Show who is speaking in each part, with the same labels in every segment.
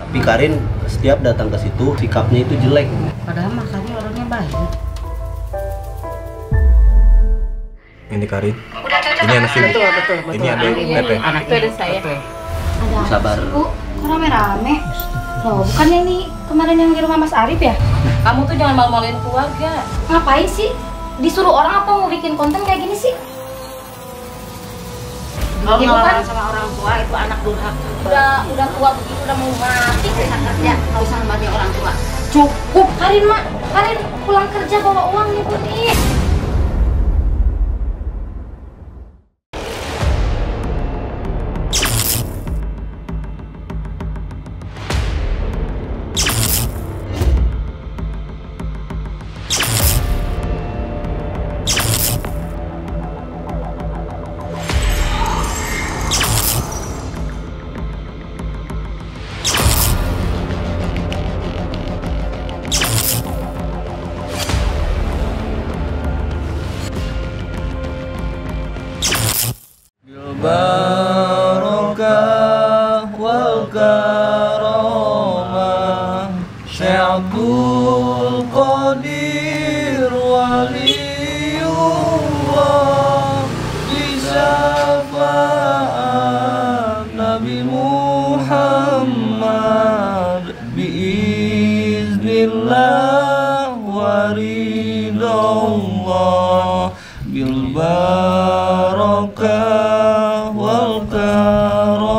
Speaker 1: Tapi Karin setiap datang ke situ sikapnya itu jelek.
Speaker 2: Padahal makanya orangnya baik.
Speaker 3: Ini Karin. Ini anak sini.
Speaker 2: Betul.
Speaker 3: Ini ada Pepe.
Speaker 2: Anak itu ada saya.
Speaker 4: Ada
Speaker 1: Sabar.
Speaker 4: Bu, kok rame-rame? Loh, bukannya ini kemarin yang di rumah Mas Arif ya?
Speaker 2: Kamu tuh jangan malu-maluin keluarga.
Speaker 4: Ngapain sih? Disuruh orang apa mau bikin konten kayak gini sih?
Speaker 2: Kalau
Speaker 4: Ibu
Speaker 2: ngelawan
Speaker 4: kan
Speaker 2: sama orang tua itu anak durhaka.
Speaker 4: udah tua begitu, udah mau mati bisa kerja, nggak usah ngebantu orang tua.
Speaker 2: Cukup.
Speaker 4: Karin mak, Karin pulang kerja bawa uang nih Bu nih.
Speaker 3: Barakah wal karamah Syaikhul Qadir Waliullah Bisyafaat Nabi Muhammad Biiznillah waridallah Bil barakah wal karamah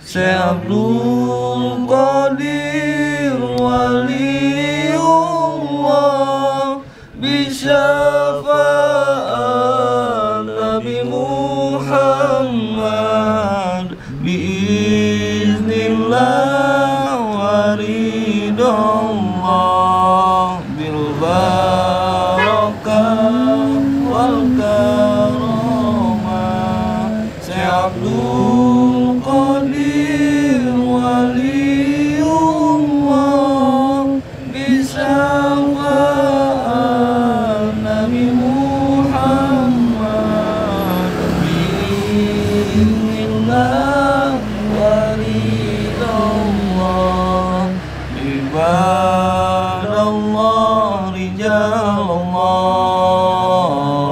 Speaker 3: Syekh Abdul Qadir Waliullah Bisyafaat Nabi Muhammad Biiznillah waridallah Bil barakah wal karamah Syekh Abdul Qadir Waliullah Bisyafaat Nabi Muhammad Biiznillah waridallah Ibadallah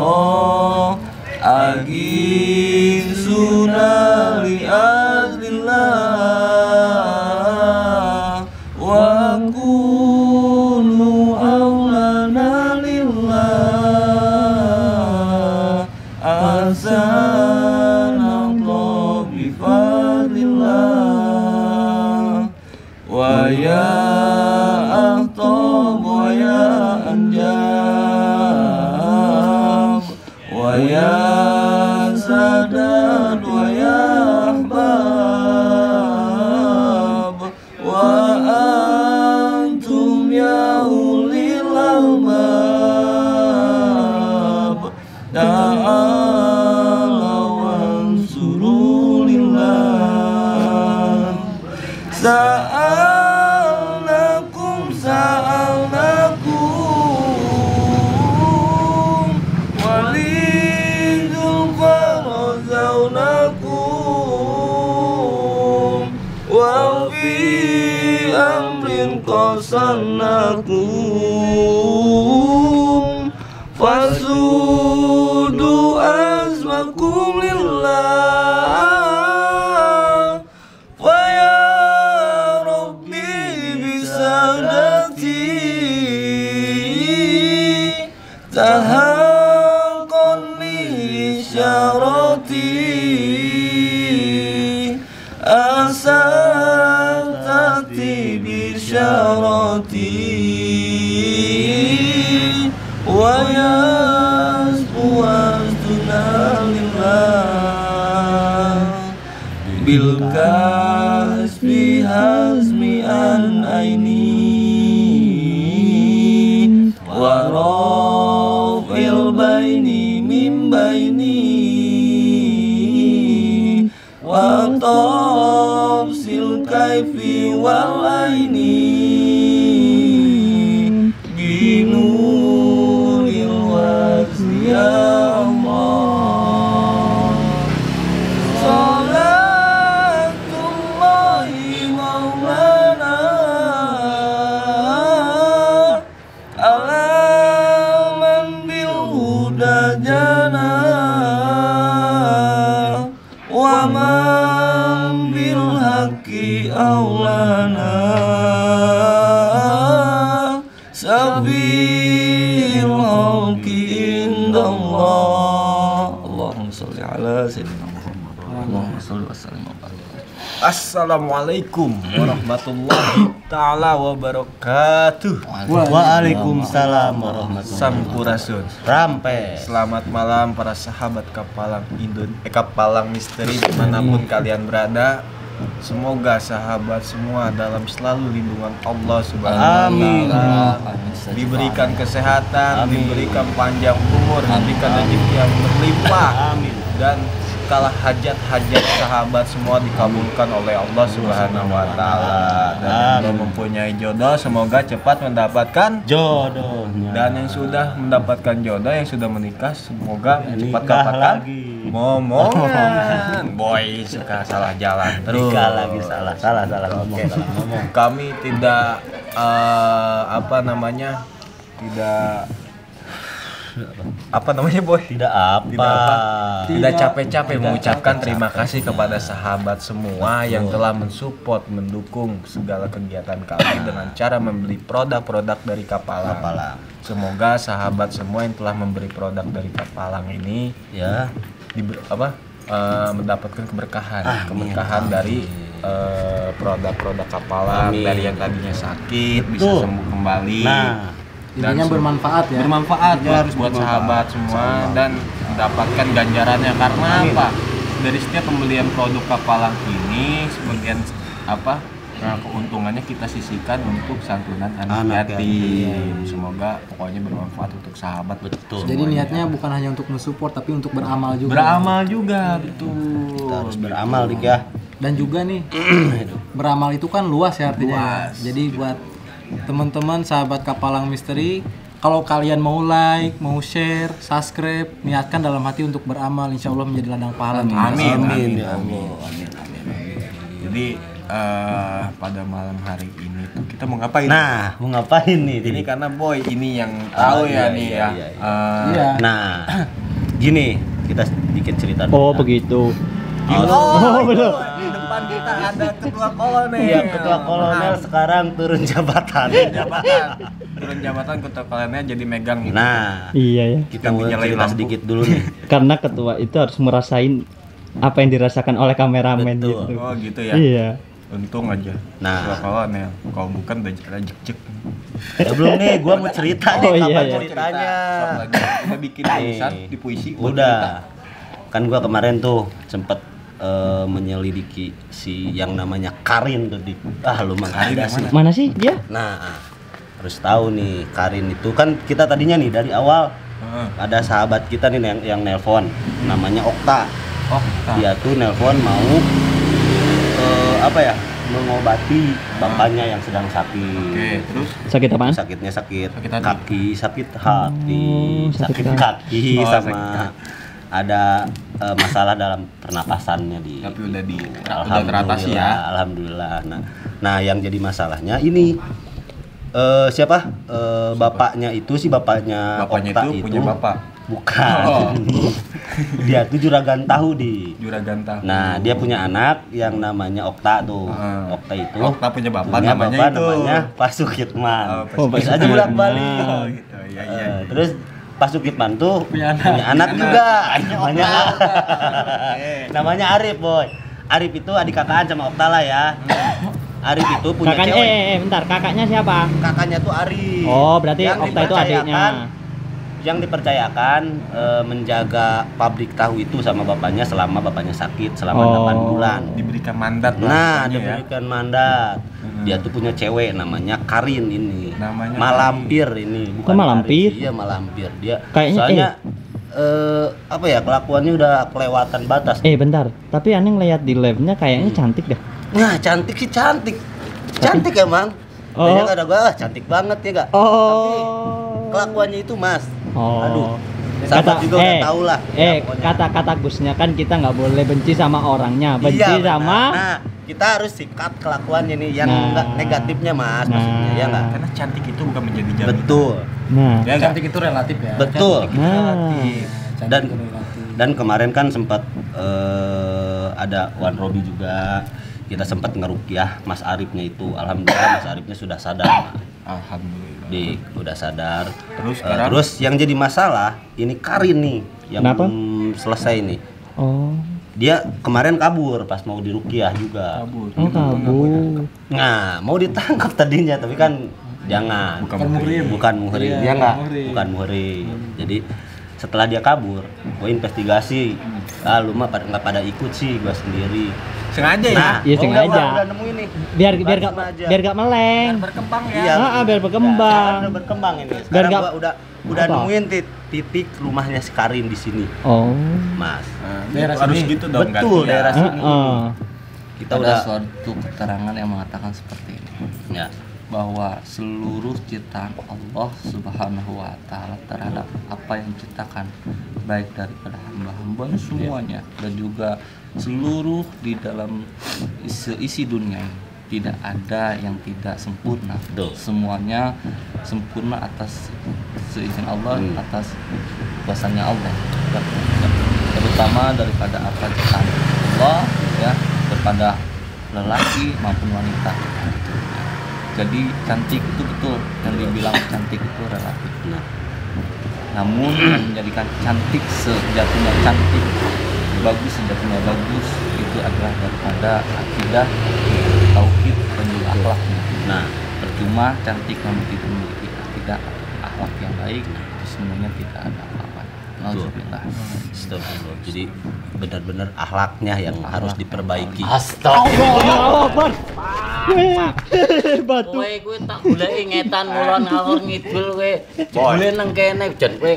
Speaker 3: rijalallah Agisuna li'adlillah Wa kunu awlana lillah Asanallah bifadlillah Wa ya ahtab wa ya anjab Wa ya sadad wa ya ahbab Wa antum ya ulil albab Ta'ala wansuru lillah Sa'alnakum walidul farazawnakum Wa fi amrin qasannakum Fasudu azmakum lillah Wa ya Rabbi bisadati Tahaqqani syarati Asatati bisyarati Wa yasbuwastuna lillah Bil kasbi hazmi an aini Wa rafil baini min baini Wa tafsil kaifi wal aini Binuril wajhi ya Allah Salatullahi aulana sabilul indallah. Allahumma sholli ala sayyidina Muhammad. Allahumma sholli wa sallim wa barik. Assalamualaikum warahmatullahi taala wabarakatuh.
Speaker 1: Waalaikumsalam warahmatullahi
Speaker 3: Sampurasun.
Speaker 1: Rampe.
Speaker 3: Selamat malam para sahabat Kapalang Kapalang Misteri dimanapun kalian berada. Semoga sahabat semua dalam selalu lindungan Allah Subhanahu wa Ta'ala, diberikan kesehatan, diberikan panjang umur, diberikan rezeki yang berlimpah, dan segala hajat-hajat sahabat semua dikabulkan oleh Allah Subhanahu wa Ta'ala. Dan yang belum mempunyai jodoh semoga cepat mendapatkan
Speaker 1: Jodohnya.
Speaker 3: dan yang sudah mendapatkan jodoh, yang sudah menikah semoga cepat
Speaker 1: Nikah
Speaker 3: dapatkan
Speaker 1: lagi.
Speaker 3: momongan. Boy suka salah jalan terus.
Speaker 1: Nikah lagi salah ngomong.
Speaker 3: Kami tidak boy tidak capek-capek mengucapkan terima kasih kepada sahabat semua yang telah mensupport, mendukung segala kegiatan kami dengan cara membeli produk-produk dari Kapalang. Semoga sahabat semua yang telah memberi produk dari Kapalang ini
Speaker 1: Ya.
Speaker 3: mendapatkan keberkahan dari produk-produk Kapalang.
Speaker 1: Amin.
Speaker 3: Dari yang tadinya sakit bisa
Speaker 1: Betul.
Speaker 3: sembuh kembali.
Speaker 1: Nah,
Speaker 3: Dan
Speaker 5: intinya bermanfaat ya.
Speaker 3: bermanfaat
Speaker 1: harus
Speaker 3: buat
Speaker 1: bermanfaat.
Speaker 3: sahabat semua dan mendapatkan ganjarannya karena
Speaker 1: Amin.
Speaker 3: apa? Dari setiap pembelian produk Kapalang ini sebagian keuntungannya kita sisihkan untuk santunan anak
Speaker 1: Anak
Speaker 3: yatim. Semoga pokoknya bermanfaat untuk sahabat.
Speaker 1: betul.
Speaker 5: Jadi niatnya bukan hanya untuk mensupport tapi untuk beramal juga.
Speaker 3: Beramal juga, betul.
Speaker 1: Kita harus beramal dik ya.
Speaker 5: Dan juga nih beramal itu kan luas ya artinya. Jadi buat teman-teman sahabat Kapalang Misteri, kalau kalian mau like, mau share, subscribe, niatkan dalam hati untuk beramal, insya Allah menjadi ladang pahala.
Speaker 3: Amin.
Speaker 1: Ya Allah.
Speaker 3: Jadi pada malam hari ini tuh kita mau ngapain?
Speaker 1: Nah, mau ngapain nih?
Speaker 3: Ini karena boy ini yang tahu ya nih ya.
Speaker 5: Iya.
Speaker 1: Nah, gini, kita sedikit cerita dulu.
Speaker 6: Oh begitu.
Speaker 3: Belum. Di depan kita ada ketua kolonel.
Speaker 1: Iya, ketua kolonel sekarang turun jabatan.
Speaker 3: Turun jabatan ketua kolonel jadi megang gitu.
Speaker 1: Nah,
Speaker 6: Iya ya.
Speaker 1: kita mau
Speaker 3: Nyalain
Speaker 1: cerita
Speaker 3: lampu.
Speaker 1: sedikit dulu nih.
Speaker 6: Karena ketua itu harus merasain apa yang dirasakan oleh kameramen
Speaker 1: Betul.
Speaker 6: gitu.
Speaker 3: Oh gitu ya.
Speaker 6: Iya.
Speaker 3: Untung aja.
Speaker 1: Nah.
Speaker 3: Ketua kolonel. Kalau bukan udah jek-jek.
Speaker 1: Ya belum nih, gua mau cerita nih
Speaker 6: Oh, iya,
Speaker 1: kapan
Speaker 6: iya.
Speaker 1: ceritanya.
Speaker 3: Sok lagi. Udah bikin tulisan di puisi.
Speaker 1: Udah. Kan gua kemarin tuh sempet menyelidiki si yang namanya Karin tuh di lu mah
Speaker 3: Karin
Speaker 1: ada
Speaker 3: yang
Speaker 1: sih.
Speaker 6: Mana sih dia?
Speaker 1: Nah, harus tahu nih Karin itu kan kita tadinya nih dari awal ada sahabat kita nih yang nelpon namanya Okta. Dia tuh nelpon mau mengobati bapaknya yang sedang sakit.
Speaker 3: Oke, terus
Speaker 6: Sakit apaan?
Speaker 1: Sakitnya sakit
Speaker 3: Sakit hati.
Speaker 1: kaki, sakit hati,
Speaker 6: sakit
Speaker 1: sakit kaki
Speaker 3: Oh,
Speaker 1: sama
Speaker 3: sakit.
Speaker 1: ada masalah dalam pernapasannya di.
Speaker 3: tapi udah teratasi ya.
Speaker 1: Alhamdulillah. Nah, yang jadi masalahnya ini siapa? Bapaknya itu si bapaknya Okta
Speaker 3: itu punya bapak.
Speaker 1: Bukan.
Speaker 3: Oh.
Speaker 1: Dia tuh juragan tahu di.
Speaker 3: Juragan tahu.
Speaker 1: Nah, dia punya anak yang namanya Okta tuh. Okta itu
Speaker 3: Okta punya bapak
Speaker 1: punya
Speaker 3: namanya
Speaker 1: bapak
Speaker 3: itu.
Speaker 1: namanya Pak Sukitman.
Speaker 3: Oh,
Speaker 6: Pak
Speaker 1: Bisa aja
Speaker 6: Sukitman.
Speaker 1: bolak-balik.
Speaker 3: Oh, gitu. Iya.
Speaker 1: Terus Pak Sukitman tuh punya anak juga. Namanya Arif, boy. Arif itu adik kakaan sama Okta lah ya. Arif itu punya
Speaker 6: Kakaknya
Speaker 1: cewek.
Speaker 6: bentar, kakaknya siapa?
Speaker 1: Kakaknya tuh Arif.
Speaker 6: Oh, berarti
Speaker 1: Yang
Speaker 6: Okta itu adiknya.
Speaker 1: dipercayakan- Yang dipercayakan menjaga pabrik tahu itu sama bapaknya selama bapaknya sakit selama 8 bulan.
Speaker 3: Diberikan mandat lah.
Speaker 1: Nah,
Speaker 3: pokoknya ya.
Speaker 1: diberikan mandat. Dia tuh punya cewek namanya Karin ini.
Speaker 3: Namanya
Speaker 1: Malampir ini, bukan
Speaker 6: Oh, Malampir?
Speaker 1: Karin. Iya, Malampir. Dia
Speaker 6: Kayaknya,
Speaker 1: soalnya kelakuannya udah kelewatan batas.
Speaker 6: Bentar, tapi aneh ngeliat di live-nya kayaknya cantik dah.
Speaker 1: Nah, cantik sih cantik. Cantik emang.
Speaker 6: Oh.
Speaker 1: Kayaknya kata gua cantik banget ya, Kak. Tapi kelakuannya itu, Mas.
Speaker 6: Oh.
Speaker 1: Aduh. Sahabat juga udah tahu lah. Ya, pokoknya.
Speaker 6: Kata-kata Gusnya kan kita nggak boleh benci sama orangnya, benci
Speaker 1: Iya, benar.
Speaker 6: sama.
Speaker 1: Nah, kita harus sikat kelakuannya nih yang
Speaker 6: Nah.
Speaker 1: enggak negatifnya, Mas, maksudnya ya enggak?
Speaker 3: Karena cantik itu bukan menjadi jaminan.
Speaker 1: Betul.
Speaker 6: Nah,
Speaker 3: Ya, nggak?
Speaker 5: Cantik itu relatif ya.
Speaker 1: Betul.
Speaker 6: nah.
Speaker 1: Dan
Speaker 5: Cantik itu relatif.
Speaker 1: dan kemarin kan sempat ada Wan Robi juga kita sempat ngeruqyah Mas Arifnya itu. Alhamdulillah Mas Arifnya sudah sadar.
Speaker 3: Alhamdulillah.
Speaker 1: Udah sadar.
Speaker 3: Terus sekarang?
Speaker 1: Terus yang jadi masalah ini Karin nih yang
Speaker 6: Kenapa?
Speaker 1: belum selesai nih.
Speaker 6: Oh.
Speaker 1: Dia kemarin kabur pas mau diruqyah juga.
Speaker 3: Kabur.
Speaker 6: Oh, kabur.
Speaker 1: Nah, mau ditangkap tadinya tapi kan jangan.
Speaker 3: Bukan muhrim.
Speaker 1: Bukan muhrim.
Speaker 5: Iya,
Speaker 1: Dia enggak,
Speaker 5: muhrim.
Speaker 1: bukan muhrim. Jadi setelah dia kabur, gue investigasi. Ah, lu mah nggak pada ikut sih, gua sendiri.
Speaker 3: Sengaja ya?
Speaker 1: Nah,
Speaker 6: Iya, sengaja.
Speaker 1: udah nemuin nih.
Speaker 6: Biar
Speaker 1: Langsung aja.
Speaker 6: gak meleng.
Speaker 3: Berkembang ya.
Speaker 1: Iya.
Speaker 6: Biar berkembang.
Speaker 1: Udah berkembang ini.
Speaker 6: Biar
Speaker 1: Sekarang
Speaker 6: nggak-
Speaker 1: gua udah
Speaker 6: Apa?
Speaker 1: nemuin titik rumahnya si Karin di sini,
Speaker 6: Oh.
Speaker 1: Mas.
Speaker 3: Nah,
Speaker 5: Daerah
Speaker 3: harus
Speaker 5: sini.
Speaker 3: gitu dong.
Speaker 1: Betul,
Speaker 3: gantian.
Speaker 1: daerah sini. Kita
Speaker 7: Ada
Speaker 1: udah
Speaker 7: suatu keterangan yang mengatakan seperti ini,
Speaker 1: ya.
Speaker 7: bahwa seluruh ciptaan Allah Subhanahu wa taala terhadap apa yang diciptakan, baik daripada hamba-hamba semuanya dan juga seluruh di dalam isi dunia ini, tidak ada yang tidak sempurna.
Speaker 1: Betul.
Speaker 7: Semuanya sempurna atas seizin Allah, atas kuasanya Allah. Terutama daripada apa ciptaan Allah ya, kepada lelaki maupun wanita. Jadi cantik itu betul, yang dibilang cantik itu relatif.
Speaker 1: Nah,
Speaker 7: Namun yang menjadikan cantik sejatinya cantik, bagus sejatinya bagus, itu adalah daripada akidah, tauhid dan juga akhlaknya.
Speaker 1: nah,
Speaker 7: Percuma cantik namun tidak memiliki akidah atau akhlak yang baik, itu sebenarnya tidak ada apa-apa. Alhamdulillah.
Speaker 1: astagfirullah. Jadi benar-benar akhlaknya yang harus diperbaiki.
Speaker 6: Astagfirullah. Batu.
Speaker 2: Kowe kuwi tak goleki ngetan ngulon ngalor ngidul kowe. Jebule nang kene jan kowe.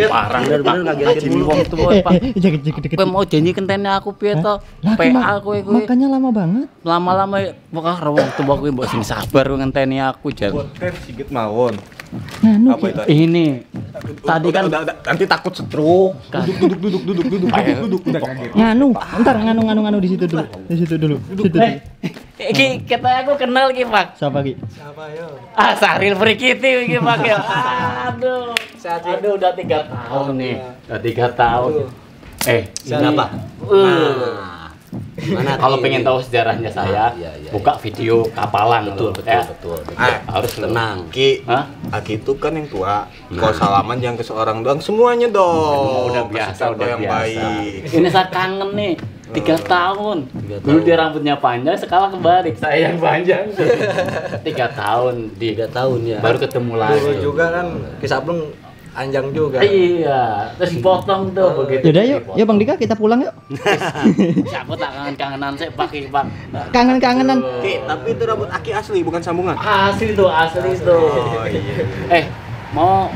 Speaker 2: Parang
Speaker 1: Bener-bener ngagetin
Speaker 2: mulu
Speaker 1: wong.
Speaker 2: gitu kowe, Pak.
Speaker 6: Deket.
Speaker 2: Kowe mau janji kentene aku piye to? PA kowe kuwi.
Speaker 6: Makanya lama banget.
Speaker 2: Lama-lama pokoknya rewong tuwa kuwi mbok sing sabar kowe ngenteni aku jan.
Speaker 3: Konten sigit mawon.
Speaker 6: Nganu.
Speaker 3: Apa itu?
Speaker 2: Ini tadi kan
Speaker 3: Udah, nanti takut stroke. Duduk. Udah kaget.
Speaker 6: Nganu. Ntar nganu di situ dulu. Di situ dulu. Situ dulu.
Speaker 2: iki kita aku kenal iki, Pak.
Speaker 6: Siapa Ki?
Speaker 2: Ah, Sahril Frikiti iki, Pak. Aduh. Aduh, udah 3 tahun nih. Udah 3 tahun.
Speaker 1: Kenapa?
Speaker 2: Mana kalau pengen tahu sejarahnya saya, buka video kapalan betul.
Speaker 1: Harus tenang.
Speaker 3: Ki,
Speaker 2: Hah?
Speaker 3: Aki itu kan yang tua. Kalau salaman jangan ke seorang doang, semuanya dong.
Speaker 2: Udah
Speaker 3: Kasih
Speaker 2: biasa,
Speaker 3: contoh
Speaker 2: udah
Speaker 3: yang
Speaker 2: biasa.
Speaker 3: baik.
Speaker 2: Ini saya kangen nih. 3 tahun. Dulu dia rambutnya panjang, sekarang kebalik. Saya yang panjang. 3 tahun di
Speaker 1: 3 tahun ya.
Speaker 2: baru ketemu lagi.
Speaker 5: Dulu juga kan kisah belum anjang juga.
Speaker 2: Iya, terus dipotong tuh begitu.
Speaker 6: Yaudah yuk Bang Dika kita pulang yuk.
Speaker 2: Siapa tak kangen-kangenan saya pakai Bang.
Speaker 6: Kangen-kangenan.
Speaker 3: Ki, tapi itu rambut Aki asli bukan sambungan.
Speaker 2: Asli tuh.
Speaker 3: Oh iya.
Speaker 2: Mau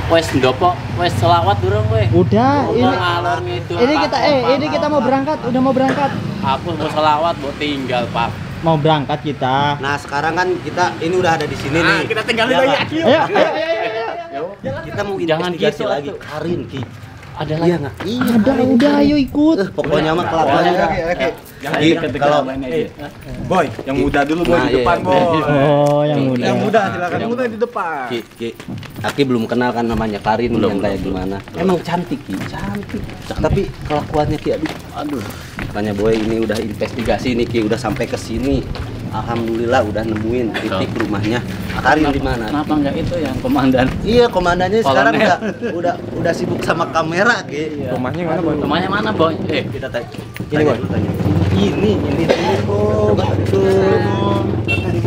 Speaker 2: wes ndopo, wes selawat durung kowe.
Speaker 6: Udah,
Speaker 2: Ngomong
Speaker 6: ini
Speaker 2: ngalor ngidul,
Speaker 6: ini
Speaker 2: Pak.
Speaker 6: kita ini kita mau berangkat, udah mau berangkat.
Speaker 2: Aku mau selawat, mau tinggal, Pak.
Speaker 6: Mau berangkat kita.
Speaker 1: Nah, sekarang kan kita ini udah ada di sini nih.
Speaker 3: Kita tinggalin
Speaker 1: Ya,
Speaker 3: lagi
Speaker 1: Pak.
Speaker 3: Aki.
Speaker 6: Ayo.
Speaker 1: Kita mau
Speaker 2: Jangan
Speaker 1: investigasi
Speaker 2: gitu,
Speaker 1: lagi
Speaker 2: atuh.
Speaker 1: Karin, Ki.
Speaker 2: Ada
Speaker 1: Iya
Speaker 2: lagi.
Speaker 1: nggak?
Speaker 6: Ada, udah ayo ikut.
Speaker 1: Pokoknya mah kelakuannya. Ki, kalau
Speaker 3: Boy, yang muda dulu Boy
Speaker 1: Nah,
Speaker 3: di depan
Speaker 1: iya.
Speaker 3: Boy.
Speaker 6: Oh, yang muda.
Speaker 3: Yang muda silakan. Yang muda di depan.
Speaker 1: Ki, Aki belum kenal kan namanya Karin yang kayak gimana. Emang cantik, Ki. Cantik. Tapi kelakuannya Ki, aduh. Makanya Boy ini udah investigasi nih Ki, udah sampai ke sini. Alhamdulillah udah nemuin titik rumahnya. Karin di mana?
Speaker 2: Kenapa enggak itu yang komandan?
Speaker 1: Iya, komandannya sekarang
Speaker 2: Kolonel.
Speaker 1: udah sibuk sama kamera, Ki.
Speaker 3: Rumahnya mana Boy?
Speaker 2: Rumahnya mana, Boy?
Speaker 1: Kita tanya.
Speaker 3: Ini, Boy.
Speaker 1: Tanya. Ini dulu. Betul.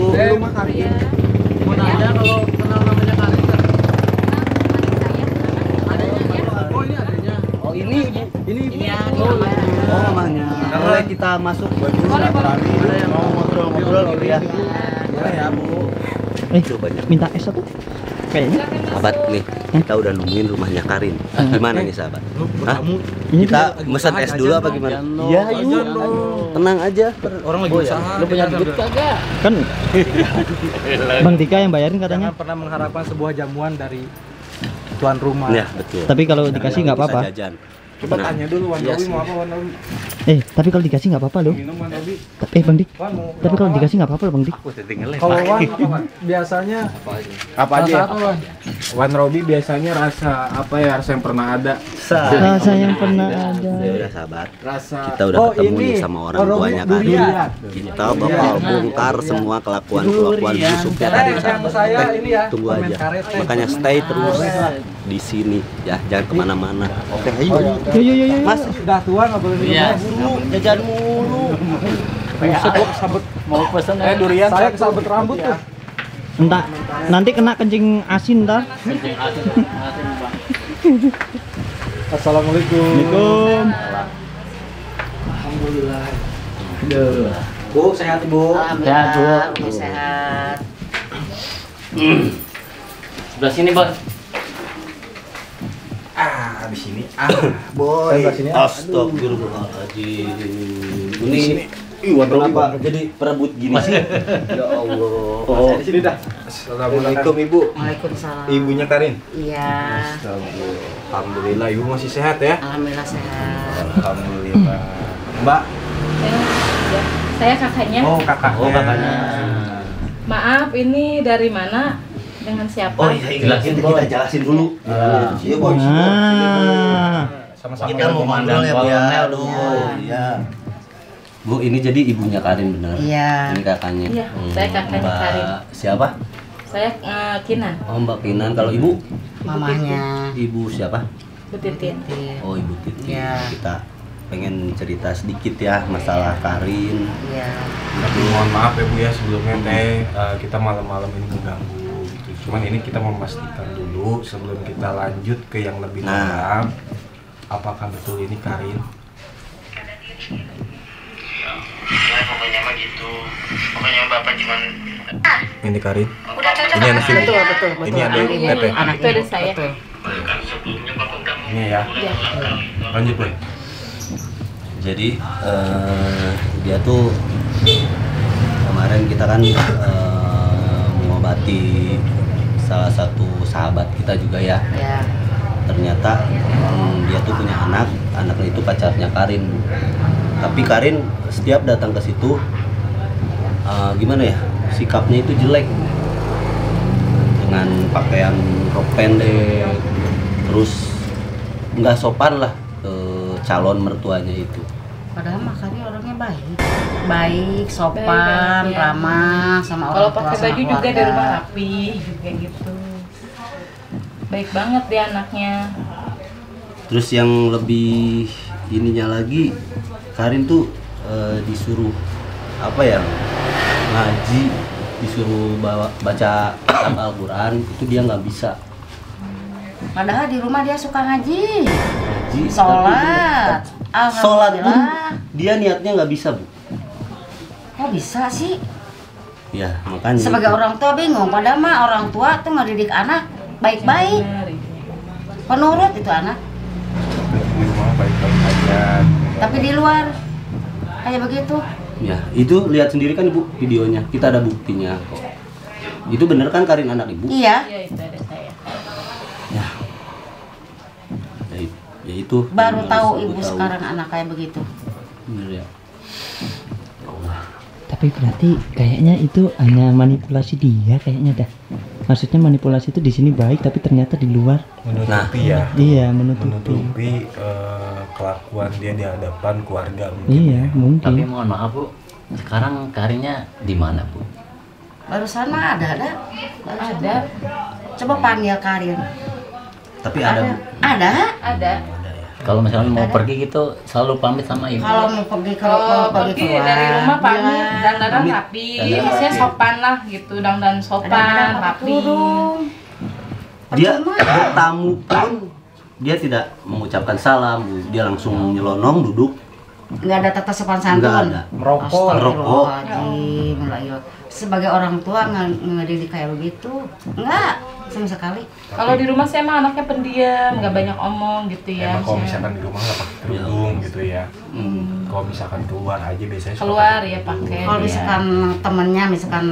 Speaker 3: Rumah Karin.
Speaker 2: Mau nanya kalau kenal namanya Karin.
Speaker 1: Oh, ini
Speaker 2: aku.
Speaker 1: Oh, namanya. Boleh kita masuk? Boleh. Ada yang mau ngobrol-ngobrol gitu ya.
Speaker 3: Boleh ya, Bu.
Speaker 6: Minta es aku. Kayaknya.
Speaker 1: Sahabat nih, kita udah nemuin rumahnya Karin. Gimana nih sahabat? Hah?
Speaker 6: Ini
Speaker 1: Kita mesen es dulu apa gimana? Iya, yuk. Tenang aja.
Speaker 3: Orang lagi usaha.
Speaker 2: Lu punya duit kagak?
Speaker 6: kan Bang Dika yang bayarin katanya.
Speaker 5: Jangan pernah mengharapkan sebuah jamuan dari tuan rumah.
Speaker 1: Ya, betul.
Speaker 6: Tapi kalau dikasih nggak
Speaker 1: Bisa
Speaker 6: apa-apa.
Speaker 1: jajan.
Speaker 3: Coba tanya dulu Wan
Speaker 1: Iya
Speaker 3: Dobi
Speaker 1: sih.
Speaker 3: mau apa Wan Dobi?
Speaker 6: Tapi kalau dikasih nggak apa-apa loh.
Speaker 3: Minum Wan Dobi.
Speaker 6: Bang Dik.
Speaker 3: Wan mau.
Speaker 6: Tapi kalau dikasih nggak apa-apa loh Bang Dik.
Speaker 5: Kalau Wan biasanya
Speaker 3: Apa aja?
Speaker 5: salah satu Wan
Speaker 3: Wan Robi biasanya rasa apa ya? Rasa yang pernah ada.
Speaker 6: Rasa yang pernah ada.
Speaker 1: Udah sabar.
Speaker 3: Rasa
Speaker 1: Kita udah ketemu nih sama orang tuanya Karin. Kita bakal bongkar semua kelakuan busuknya Karin sahabat. Tunggu aja. Makanya stay terus di sini ya, jangan kemana-mana. Oke, ayo.
Speaker 6: Yo.
Speaker 3: Mas, udah tua nggak boleh minum
Speaker 2: Iya.
Speaker 3: dulu, jajan mulu. Kesabut
Speaker 2: Mau pesen
Speaker 3: durian. Saya kesabut rambut tuh.
Speaker 6: Entah, nanti kena kencing asin ntar.
Speaker 2: kencing asin Bang.
Speaker 3: Assalamualaikum.
Speaker 6: Assalamualaikum.
Speaker 3: Alhamdulillah.
Speaker 1: Bu, sehat Ibu.
Speaker 2: Sehat, Bu.
Speaker 4: Sehat.
Speaker 2: Sebelah sini, Bos.
Speaker 3: Di sini.
Speaker 1: Boy. Astagfirullahaladzim. Ini kenapa jadi perebut gini sih? Ya Allah.
Speaker 3: Di sini dah. Assalamualaikum Ibu.
Speaker 4: Waalaikumsalam.
Speaker 3: Ibunya Karin.
Speaker 4: Iya.
Speaker 3: Alhamdulillah Ibu masih sehat ya.
Speaker 4: Alhamdulillah sehat.
Speaker 3: Alhamdulillah. Mbak.
Speaker 8: Saya kakaknya.
Speaker 3: Oh kakaknya.
Speaker 1: Oh, kakaknya.
Speaker 8: Maaf, ini dari mana? Dengan siapa?
Speaker 1: Oh iya, kita jelasin dulu. Iya, Boy.
Speaker 3: Sama-sama.
Speaker 1: Kita mau ngobrol ya, Bu ya. Aduh, iya. Bu, ini jadi ibunya Karin bener?
Speaker 4: Iya.
Speaker 1: Ini kakaknya.
Speaker 8: Iya, saya kakaknya
Speaker 1: Mbak
Speaker 8: Karin.
Speaker 1: Siapa?
Speaker 8: Saya Kinan,
Speaker 1: Oh, Mbak Kinan. Kalau ibu?
Speaker 4: Mamanya.
Speaker 1: Ibu siapa?
Speaker 8: Bu Titin.
Speaker 1: Oh, Ibu Titi.
Speaker 4: Iya.
Speaker 1: Kita pengen cerita sedikit ya masalah Karin.
Speaker 4: Iya.
Speaker 3: Tapi mohon maaf ya Bu ya sebelumnya teh kita malam-malam ini mengganggu gitu. Cuman ini kita memastikan dulu sebelum kita lanjut ke yang lebih dalam. Apakah betul ini Karin?
Speaker 9: Ya pokoknya mah gitu. Pokoknya bapak cuman
Speaker 3: Ini Karin.
Speaker 4: Udah cocok.
Speaker 3: Ini anak ini.
Speaker 4: Betul.
Speaker 3: Ini ada Tete.
Speaker 8: Anak itu ada saya.
Speaker 9: kan sebelumnya bapak udah mau
Speaker 3: Ini ya.
Speaker 8: Iya.
Speaker 3: Lanjut Boy.
Speaker 1: Jadi dia tuh kemarin kita kan mengobati salah satu sahabat kita juga ya.
Speaker 4: Ya.
Speaker 1: Ternyata dia tuh punya anaknya itu pacarnya Karin. Tapi Karin setiap datang ke situ gimana ya, sikapnya itu jelek dengan pakaian rok pendek, terus nggak sopan lah ke calon mertuanya itu.
Speaker 4: Padahal makanya orangnya baik, sopan,
Speaker 8: Baik, ya.
Speaker 4: ramah sama
Speaker 8: Kalau
Speaker 4: orang tua
Speaker 8: pakai
Speaker 4: sama
Speaker 8: baju juga di
Speaker 4: keluarga.
Speaker 8: rumah rapi, juga gitu. Baik banget dia anaknya.
Speaker 1: Terus yang lebih ininya lagi, Karin tuh disuruh apa ya, ngaji, disuruh baca Al-Quran, itu dia nggak bisa.
Speaker 4: Padahal di rumah dia suka ngaji,
Speaker 1: Ngaji,
Speaker 4: sholat.
Speaker 1: tapi sholat pun
Speaker 4: Alhamdulillah.
Speaker 1: dia niatnya nggak bisa, Bu.
Speaker 4: Kok bisa sih?
Speaker 1: Ya makanya
Speaker 4: Sebagai
Speaker 1: itu.
Speaker 4: orang tua bingung. Padahal mah orang tua tuh ngedidik anak baik-baik, penurut itu anak.
Speaker 3: Di rumah baik-baik aja.
Speaker 4: Tapi di luar kayak begitu.
Speaker 1: Ya itu lihat sendiri kan Ibu videonya, kita ada buktinya kok. Itu bener kan Karin anak Ibu?
Speaker 4: Iya.
Speaker 8: Iya, itu ada saya.
Speaker 1: Ya. Ya itu.
Speaker 4: Baru
Speaker 1: yang
Speaker 4: tahu
Speaker 1: harus
Speaker 4: ibu
Speaker 1: tahu.
Speaker 4: sekarang anak kayak begitu.
Speaker 1: Bener ya.
Speaker 6: Tapi berarti kayaknya itu hanya manipulasi dia kayaknya dah. Maksudnya manipulasi itu di sini baik tapi ternyata di luar.
Speaker 3: Menutupi ya.
Speaker 6: Iya, menutupi.
Speaker 3: Menutupi kelakuan dia di hadapan keluarga mungkin.
Speaker 6: Iya,
Speaker 3: ya.
Speaker 6: mungkin.
Speaker 2: Tapi mohon maaf, Bu. Sekarang Karinnya di mana, Bu?
Speaker 4: Barusan mah ada.
Speaker 8: Ada,
Speaker 4: Coba panggil Karin.
Speaker 1: Tapi ada Bu.
Speaker 4: Ada.
Speaker 8: ada.
Speaker 2: Kalau misalnya mau pergi gitu selalu pamit sama Ibu.
Speaker 4: Kalau mau pergi ke
Speaker 8: Kalau pergi
Speaker 4: keluar,
Speaker 8: dari rumah pamit,
Speaker 4: bilang.
Speaker 8: dandan rapi, maksudnya sopan lah gitu, dandan sopan,
Speaker 4: Kadang-kadang pakai
Speaker 8: rapi.
Speaker 4: kerudung.
Speaker 1: Dia
Speaker 4: Percuma.
Speaker 1: bertamu pun dia tidak mengucapkan salam, Bu. Dia langsung nyelonong duduk.
Speaker 4: Nggak ada tata sopan
Speaker 1: Enggak
Speaker 4: santun.
Speaker 1: ada.
Speaker 3: Merokok.
Speaker 4: Astagfirullahaladzim. Sebagai orang tua ngedidik kayak begitu, enggak sama sekali.
Speaker 8: Kalau di rumah saya mah anaknya pendiam, nggak banyak omong gitu ya.
Speaker 3: Emang kalau
Speaker 8: maksudnya.
Speaker 3: misalkan di rumah nggak pakai kerudung gitu ya. Kalau misalkan keluar aja biasanya suka
Speaker 8: Keluar
Speaker 3: pakai
Speaker 8: ya pakai.
Speaker 4: Kalau
Speaker 8: dia.
Speaker 4: misalkan temennya, misalkan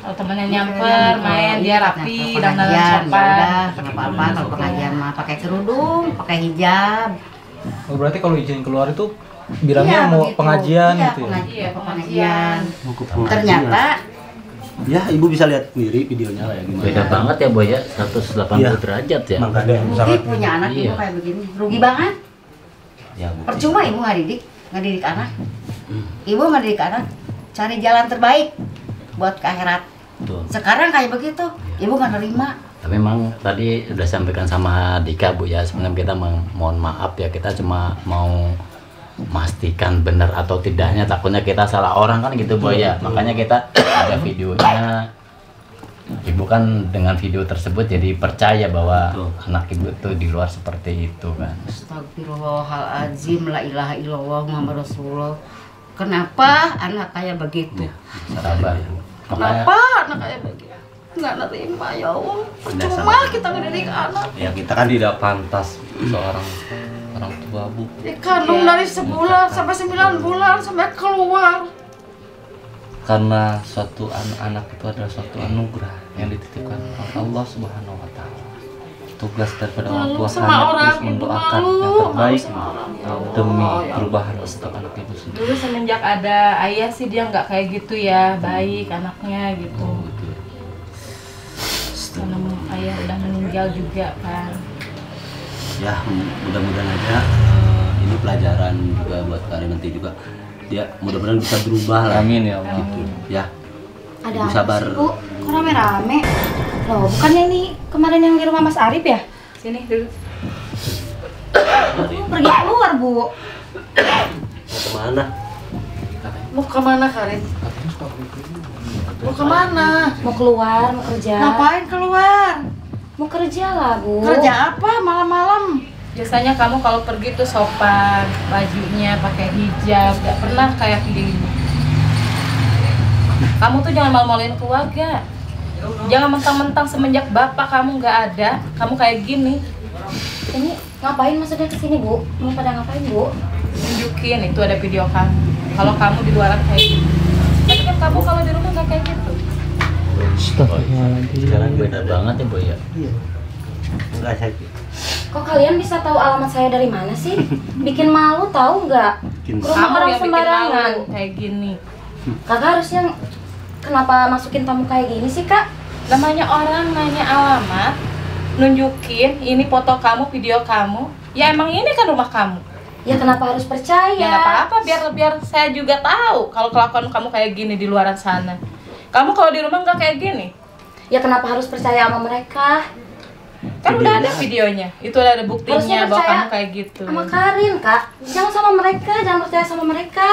Speaker 8: Kalau temennya nyamper, main dia rapi, dandan
Speaker 4: pengajian, ya
Speaker 8: sopan.
Speaker 4: udah, nggak apa-apa. Kalau pengajian mah pakai kerudung, pakai hijab.
Speaker 5: Oh, berarti kalau izin keluar itu bilangnya
Speaker 4: Iya,
Speaker 5: mau
Speaker 4: begitu.
Speaker 5: pengajian
Speaker 4: Iya,
Speaker 5: gitu ya?
Speaker 8: Iya,
Speaker 4: pengajian.
Speaker 1: Mau ke pengajian.
Speaker 4: Ternyata
Speaker 1: Ya, ibu bisa lihat sendiri videonya lah ya gimana.
Speaker 2: Beda banget ya Boy ya, 180
Speaker 1: Iya.
Speaker 2: derajat ya.
Speaker 1: Makanya
Speaker 4: Rugi punya anak ibu
Speaker 2: Iya.
Speaker 4: kayak begini. Rugi banget.
Speaker 1: ya Bu.
Speaker 4: Percuma ibu ngedidik anak. Ibu ngedidik anak, cari jalan terbaik buat ke akhirat.
Speaker 2: Betul.
Speaker 4: Sekarang kayak begitu, ibu nggak nerima.
Speaker 2: Tapi memang tadi udah sampaikan sama Dika Bu ya, sebenarnya kita mohon maaf ya, kita cuma mau memastikan benar atau tidaknya, takutnya kita salah orang kan gitu Boy ya. Makanya kita ada videonya. Ibu kan dengan video tersebut jadi percaya bahwa anak ibu itu di luar seperti itu kan.
Speaker 4: Astagfirullahaladzim, la ilaha illallah Muhammad Rasulullah. Kenapa anak kayak begitu?
Speaker 2: Sabar.
Speaker 4: Kenapa anak kayak begitu? Nggak nerima ya Allah. Percuma kita ngedidik anak.
Speaker 7: Ya kita kan tidak pantas seorang orang tua Bu.
Speaker 4: Dikandung dari sebulan sampai 9 bulan sampai keluar.
Speaker 7: Karena suatu anak itu adalah suatu anugerah yang dititipkan oleh Allah Subhanahu wa taala. Tugas daripada orang tua hanya terus mendoakan yang terbaik demi perubahan untuk anak ibu sendiri.
Speaker 8: Dulu semenjak ada ayah sih dia nggak kayak gitu ya, baik anaknya gitu. Karena ayah udah meninggal juga kan.
Speaker 1: Ya, mudah-mudahan aja ini pelajaran juga buat Karin nanti juga. Dia mudah-mudahan bisa berubah lah.
Speaker 7: Amin ya Allah.
Speaker 1: Gitu. Ya.
Speaker 10: Ada
Speaker 1: Ibu
Speaker 10: apa
Speaker 1: sabar.
Speaker 10: sih, Bu? Kok rame-rame? Loh, bukannya ini kemarin yang di rumah Mas Arif ya?
Speaker 8: Sini dulu.
Speaker 10: Pergi keluar, Bu.
Speaker 1: Mau kemana?
Speaker 4: Mau kemana Karin? Mau kemana?
Speaker 10: Mau keluar, mau kerja.
Speaker 4: Ngapain keluar?
Speaker 10: Mau kerja lah, Bu.
Speaker 4: Kerja apa malam-malam?
Speaker 8: Biasanya kamu kalau pergi tuh sopan, bajunya pakai hijab, gak pernah kayak gini. Kamu tuh jangan malu-maluin keluarga. Jangan mentang-mentang semenjak bapak kamu nggak ada, kamu kayak gini.
Speaker 10: Ini ngapain maksudnya kesini, Bu? Mau pada ngapain, Bu?
Speaker 8: Tunjukin itu ada video kamu. Kalau kamu di luar kayak gitu. Tapi kan kamu kalau di rumah nggak kayak gitu.
Speaker 6: Astagfirullahaladzim.
Speaker 2: Sekarang beda banget ya Boy ya.
Speaker 1: Iya. Enggak sakit.
Speaker 10: Kok kalian bisa tahu alamat saya dari mana sih? Bikin malu tahu nggak?
Speaker 1: Bikin
Speaker 10: Ke rumah
Speaker 8: Kamu
Speaker 10: orang
Speaker 8: yang bikin
Speaker 10: sembarangan.
Speaker 8: malu kayak gini.
Speaker 10: Kakak harusnya kenapa masukin tamu kayak gini sih, Kak?
Speaker 8: Namanya orang nanya alamat, nunjukin ini foto kamu, video kamu. Ya emang ini kan rumah kamu.
Speaker 10: Ya kenapa harus percaya?
Speaker 8: Ya nggak apa-apa, biar saya juga tahu kalau kelakuan kamu kayak gini di luar sana. Kamu kalau di rumah nggak kayak gini.
Speaker 10: Ya kenapa harus percaya sama mereka?
Speaker 8: Kan udah ada videonya, itu ada buktinya
Speaker 10: Harusnya
Speaker 8: bahwa
Speaker 10: percaya
Speaker 8: kamu kayak gitu.
Speaker 10: Sama Karin, Kak. Jangan sama mereka, jangan percaya sama mereka.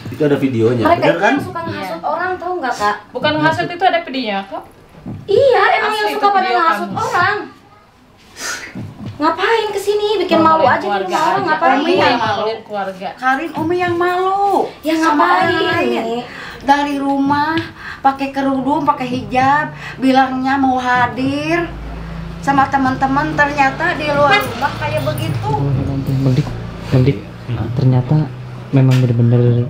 Speaker 1: Itu ada videonya,
Speaker 10: Mereka
Speaker 1: bener
Speaker 10: itu
Speaker 1: kan?
Speaker 10: yang suka ngehasut orang, tahu nggak, Kak?
Speaker 8: Bukan ngasut itu ada videonya kok.
Speaker 10: Iya, emang
Speaker 8: Asli
Speaker 10: yang
Speaker 8: itu
Speaker 10: suka pada
Speaker 8: video
Speaker 10: ngehasut
Speaker 8: kamu.
Speaker 10: orang. Ngapain kesini? Bikin malu aja di rumah orang, ngapain?
Speaker 8: Umi yang maluin keluarga.
Speaker 4: Karin, Umi yang malu.
Speaker 10: Ya
Speaker 4: Sama
Speaker 10: ngapain?
Speaker 4: orang lain. Dari rumah pakai kerudung, pakai hijab, bilangnya mau hadir sama teman-teman, ternyata di luar rumah kayak begitu.
Speaker 6: Bang Dik, ternyata memang bener-bener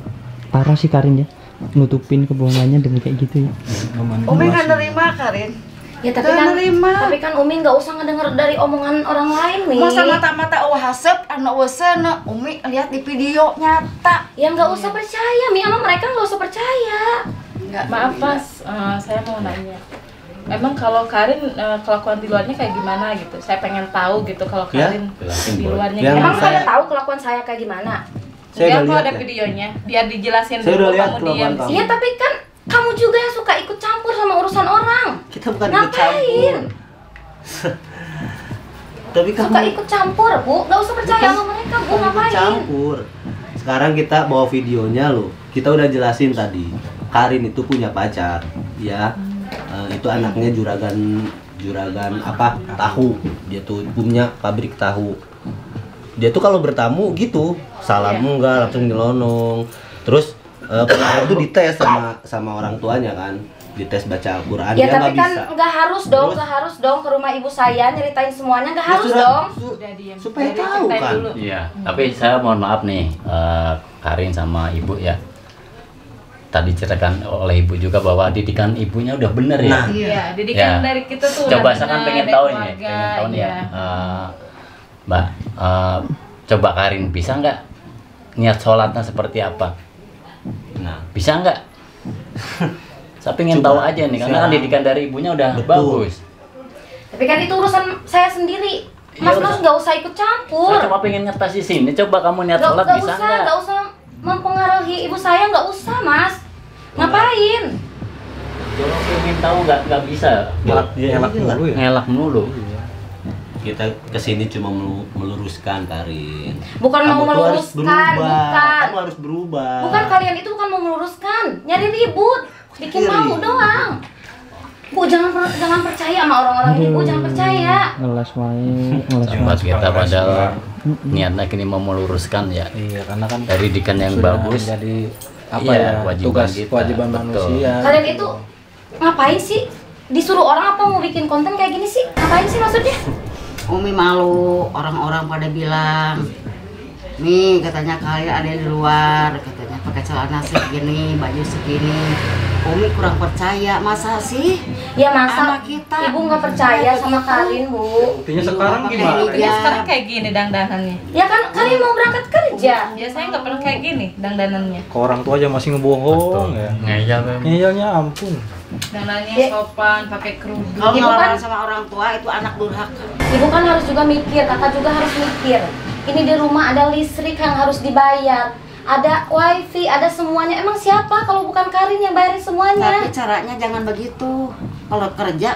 Speaker 6: parah sih Karin ya, nutupin kebohongannya dengan kayak gitu ya.
Speaker 4: Umi nggak nerima Karin.
Speaker 10: Ya tapi
Speaker 4: Nggak
Speaker 10: kan,
Speaker 4: nerima.
Speaker 10: Umi nggak usah ngedenger dari omongan orang lain nih.
Speaker 4: Masa mata-mata hasep, anak wasana, Umi lihat di video nyata.
Speaker 10: Ya nggak usah percaya, Mi, sama mereka nggak usah percaya.
Speaker 8: Maaf Mas, saya mau nanya. Emang kalau Karin kelakuan di luarnya kayak gimana gitu? Saya pengen tahu gitu kalau
Speaker 1: Ya,
Speaker 8: Karin di luarnya
Speaker 1: Yang
Speaker 10: Emang
Speaker 8: gimana.
Speaker 10: pada tahu kelakuan saya kayak gimana?
Speaker 1: Saya
Speaker 8: Enggak,
Speaker 1: udah
Speaker 8: kok
Speaker 1: lihat
Speaker 8: ada
Speaker 1: ya.
Speaker 8: videonya, biar dijelasin
Speaker 1: Saya
Speaker 8: dulu,
Speaker 1: udah lihat
Speaker 8: kamu
Speaker 1: kelakuan
Speaker 8: diam.
Speaker 1: kamu.
Speaker 10: Iya, tapi kan kamu juga yang suka ikut campur sama urusan orang.
Speaker 1: Kita bukan ikut
Speaker 10: Ngapain?
Speaker 1: campur. Tapi kamu
Speaker 10: Suka ikut campur, Bu. Nggak usah percaya
Speaker 1: Bukan-
Speaker 10: sama mereka, Bu.
Speaker 1: bukan ikut
Speaker 10: Ngapain?
Speaker 1: campur. Sekarang kita bawa videonya loh. Kita udah jelasin tadi. Karin itu punya pacar, ya. Itu anaknya juragan apa? Tahu. Dia tuh punya pabrik tahu. Dia tuh kalau bertamu gitu, salam enggak langsung nyelonong. Terus kemarin tuh dites sama orang tuanya kan. Dites baca Al-Qur'an,
Speaker 10: Ya
Speaker 1: dia
Speaker 10: tapi
Speaker 1: nggak
Speaker 10: kan
Speaker 1: bisa.
Speaker 10: nggak harus dong,
Speaker 1: Terus?
Speaker 10: nggak harus dong ke rumah ibu saya nyeritain semuanya, nggak
Speaker 1: Ya
Speaker 10: harus
Speaker 1: sudah,
Speaker 10: dong.
Speaker 8: Udah diam.
Speaker 1: supaya
Speaker 8: Biar
Speaker 1: tahu
Speaker 8: diceritain
Speaker 1: kan.
Speaker 8: dulu.
Speaker 2: Iya, tapi saya mohon maaf nih, Karin sama ibu ya. Tadi ceritakan oleh ibu juga bahwa didikan ibunya udah bener ya.
Speaker 1: Nah,
Speaker 8: Iya, didikan
Speaker 2: Ya.
Speaker 8: dari kita tuh
Speaker 2: Coba
Speaker 8: udah
Speaker 2: saya kan
Speaker 8: benar,
Speaker 2: pengen
Speaker 8: dari
Speaker 2: tahu ini,
Speaker 8: keluarga,
Speaker 2: pengen tahu nih ya.
Speaker 8: iya.
Speaker 2: Mbak, coba Karin bisa nggak niat sholatnya seperti apa?
Speaker 1: Nah,
Speaker 2: Bisa nggak? Saya pengen tahu aja nih, karena kan didikan dari ibunya udah bagus.
Speaker 10: Tapi kan itu urusan saya sendiri. Mas nggak usah ikut campur.
Speaker 2: Saya cuma pengen ngetes di sini. Coba kamu niat sholat bisa nggak?
Speaker 10: Nggak usah mempengaruhi ibu saya, nggak usah Mas. Ngapain?
Speaker 2: Kalau pengen tahu nggak bisa. Ngelak mulu.
Speaker 1: Kita kesini cuma meluruskan, Karin.
Speaker 10: Bukan mau meluruskan, bukan.
Speaker 1: Kamu harus berubah.
Speaker 10: Bukan, kalian itu bukan mau meluruskan, nyari ribut, bikin malu doang. Bu, jangan percaya sama orang-orang ini, Bu, jangan percaya.
Speaker 6: Ngelas wae,
Speaker 2: Buat kita padahal niatnya kini mau meluruskan ya.
Speaker 5: Iya, karena kan
Speaker 2: dari didikan yang bagus.
Speaker 5: Jadi apa
Speaker 2: ya,
Speaker 5: kewajiban manusia.
Speaker 10: Kalian itu ngapain sih? Disuruh orang apa mau bikin konten kayak gini sih? Ngapain sih maksudnya?
Speaker 4: Umi malu, orang-orang pada bilang, nih katanya kalian ada di luar, katanya pakai celana segini, baju segini. Umi kurang percaya, masa sih?
Speaker 10: Ya masa
Speaker 4: anak kita
Speaker 10: ibu nggak percaya sama Karin, Bu?
Speaker 5: Buktinya sekarang gimana?
Speaker 8: Buktinya sekarang kayak gini dandanannya.
Speaker 10: Ya kan Karin mau berangkat kerja.
Speaker 8: Ya saya nggak pernah kayak gini dandanannya.
Speaker 5: Ke orang tua aja masih ngebohong ya.
Speaker 2: Ngeyel memang.
Speaker 5: Ngeyelnya ampun.
Speaker 8: Dandanannya sopan, pakai kerudung.
Speaker 4: Kalau
Speaker 10: Ibu
Speaker 4: ngelawan
Speaker 10: kan-
Speaker 4: sama orang tua itu anak durhaka.
Speaker 10: Ibu kan harus juga mikir, kakak juga harus mikir. Ini di rumah ada listrik yang harus dibayar, ada wifi, ada semuanya. Emang siapa kalau bukan Karin yang bayarin semuanya?
Speaker 4: Tapi caranya jangan begitu. Kalau kerja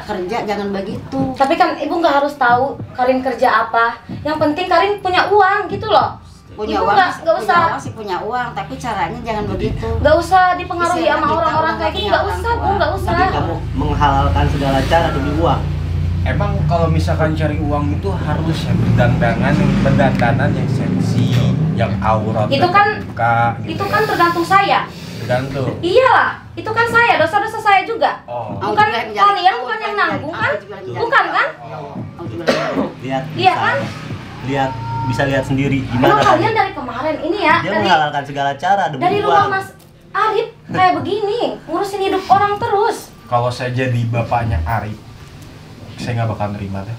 Speaker 4: jangan begitu.
Speaker 10: Tapi kan ibu nggak harus tahu Karin kerja apa. Yang penting Karin punya uang gitu loh.
Speaker 4: Punya
Speaker 10: Ibu
Speaker 4: uang,
Speaker 10: nggak usah,
Speaker 4: punya uang, tapi caranya jangan begitu.
Speaker 10: nggak usah dipengaruhi
Speaker 4: Kesian
Speaker 10: sama
Speaker 4: kita
Speaker 10: orang-orang
Speaker 4: udah
Speaker 10: kayak gini.
Speaker 4: punya
Speaker 10: Nggak
Speaker 4: orang
Speaker 10: usah,
Speaker 4: tua.
Speaker 10: Bu, nggak usah.
Speaker 1: Tapi kamu menghalalkan segala cara demi uang.
Speaker 3: Emang kalau misalkan cari uang itu harus ya berdandanan yang seksi, yang aurat
Speaker 10: Itu kan,
Speaker 3: terbuka, gitu
Speaker 10: itu
Speaker 3: ya.
Speaker 10: kan tergantung saya.
Speaker 3: Tergantung.
Speaker 10: Iyalah, itu kan saya, dosa-dosa saya juga.
Speaker 3: Oh.
Speaker 10: Bukan kalian, bukan yang nanggung kan? Bukan kan?
Speaker 1: Lihat.
Speaker 10: Iya kan?
Speaker 1: Lihat, bisa lihat sendiri
Speaker 10: Emang
Speaker 1: gimana.
Speaker 10: kalian dari kemarin ini ya,
Speaker 1: Dia
Speaker 10: dari
Speaker 1: menghalalkan segala cara demi
Speaker 10: dari
Speaker 1: uang.
Speaker 10: rumah Mas Arif kayak begini, ngurusin hidup orang terus.
Speaker 3: Kalau saya jadi bapaknya Arif, saya nggak bakal nerima deh.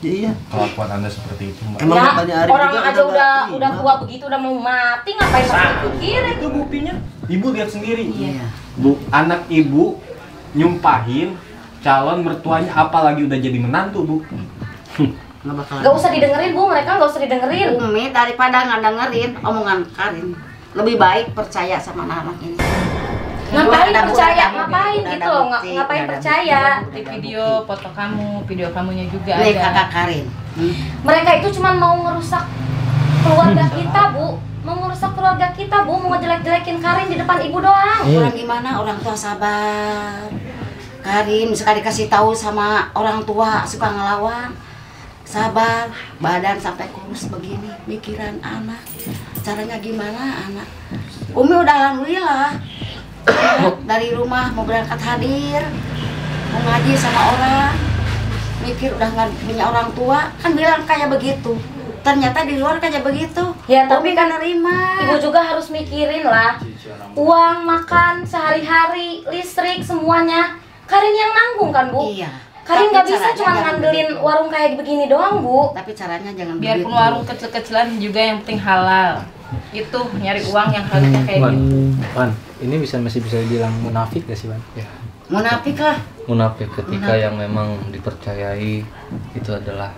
Speaker 1: Iya.
Speaker 3: Kelakuan Anda seperti itu, Mbak.
Speaker 1: Emang
Speaker 10: Ya,
Speaker 1: bapaknya Arif
Speaker 10: orang
Speaker 1: juga
Speaker 10: aja
Speaker 1: nggak
Speaker 10: udah
Speaker 1: terima.
Speaker 10: tua begitu, udah mau mati, ngapain masih dipikirin?
Speaker 3: Itu buktinya. Ibu lihat sendiri.
Speaker 10: Iya.
Speaker 3: Bu, anak ibu nyumpahin calon mertuanya, apalagi udah jadi menantu, Bu.
Speaker 4: Nggak bakalan.
Speaker 10: Gak usah didengerin, Bu, mereka gak usah didengerin.
Speaker 4: Umi daripada nggak dengerin omongan Karin, lebih baik percaya sama anak-anak ini.
Speaker 10: Ngapain
Speaker 4: Udah ada
Speaker 10: percaya,
Speaker 4: bukti,
Speaker 10: ngapain
Speaker 4: udah ada
Speaker 10: gitu loh,
Speaker 4: bukti,
Speaker 10: ngapain
Speaker 4: udah ada
Speaker 10: percaya.
Speaker 8: Di video foto kamu, video kamunya juga
Speaker 4: Nih
Speaker 8: ada.
Speaker 4: kakak Karin.
Speaker 10: Mereka itu cuma mau ngerusak keluarga kita, Bu. Mau ngerusak keluarga kita, Bu, mau ngejelek-jelekin Karin di depan ibu doang.
Speaker 4: Orang gimana orang tua sabar. Karin sekali kasih tahu sama orang tua suka ngelawan. Sabar, badan sampai kurus begini, mikiran anak. Caranya gimana anak? Umi udah alhamdulillah. Dari rumah mau berangkat hadir, mau ngaji sama orang, mikir udah nggak punya orang tua, kan bilang kayak begitu. Ternyata di luar kayak begitu.
Speaker 10: Ya, tapi
Speaker 4: Umi
Speaker 10: kan
Speaker 4: nerima.
Speaker 10: ibu juga harus mikirin lah. Uang, makan, sehari-hari, listrik, semuanya. Karin yang nanggung kan, Bu?
Speaker 4: Iya.
Speaker 10: Karin
Speaker 4: Tapi
Speaker 10: nggak bisa
Speaker 4: caranya
Speaker 10: cuma
Speaker 4: jangan
Speaker 10: ngandelin
Speaker 4: begitu.
Speaker 10: warung kayak begini doang, Bu.
Speaker 4: Tapi caranya jangan
Speaker 8: Biarpun
Speaker 4: begitu.
Speaker 8: warung kecil-kecilan juga yang penting halal. Itu nyari uang yang harusnya kayak
Speaker 5: Wan,
Speaker 8: gitu.
Speaker 5: Wan, ini masih bisa dibilang munafik gak sih, Wan? Ya.
Speaker 4: Munafik lah.
Speaker 7: Munafik ketika yang memang dipercayai itu adalah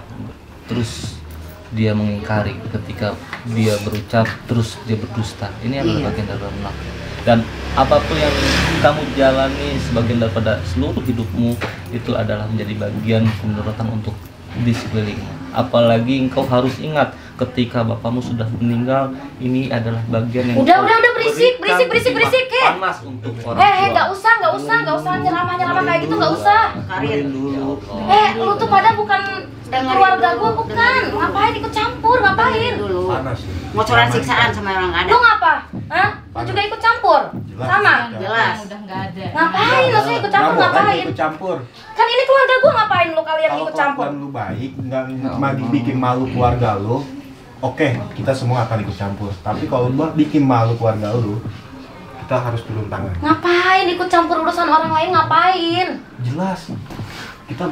Speaker 7: terus dia mengingkari, ketika dia berucap terus dia berdusta. Ini adalah
Speaker 4: Iya.
Speaker 7: bagian dari munafik. Dan apapun yang kamu jalani sebagian daripada seluruh hidupmu itu adalah menjadi bagian kemerotan untuk di sekelilingmu. Apalagi engkau harus ingat ketika bapakmu sudah meninggal, ini adalah bagian yang
Speaker 10: Udah,
Speaker 7: engkau
Speaker 10: berisik,
Speaker 7: berikan
Speaker 10: berisik,
Speaker 7: timah
Speaker 10: Kek.
Speaker 7: panas untuk orang
Speaker 10: Nggak usah nyeramah-nyeramah kayak gitu, nggak usah.
Speaker 4: Karin
Speaker 1: dulu.
Speaker 10: Lu tuh pada bukan keluarga gua, bukan. Ngapain ikut campur, ngapain?
Speaker 4: dulu.
Speaker 3: Panas.
Speaker 4: Ngocoran siksaan sama orang ada.
Speaker 10: Lu ngapa? Hah? Lu juga ikut campur? Sama?
Speaker 4: Jelas.
Speaker 8: Yang udah nggak ada.
Speaker 10: Ngapain? Maksudnya ikut campur
Speaker 3: Kamu kan
Speaker 10: ngapain?
Speaker 3: ikut campur.
Speaker 10: Kan ini keluarga gua, ngapain lu kalian
Speaker 3: Kalau
Speaker 10: ikut campur?
Speaker 3: kelakuan lu baik, nggak bikin malu keluarga lu, oke, kita semua akan ikut campur. Tapi kalau lu bikin malu keluarga lu, kita harus turun tangan.
Speaker 10: Ngapain ikut campur urusan orang lain, ngapain?
Speaker 3: Jelas. Kita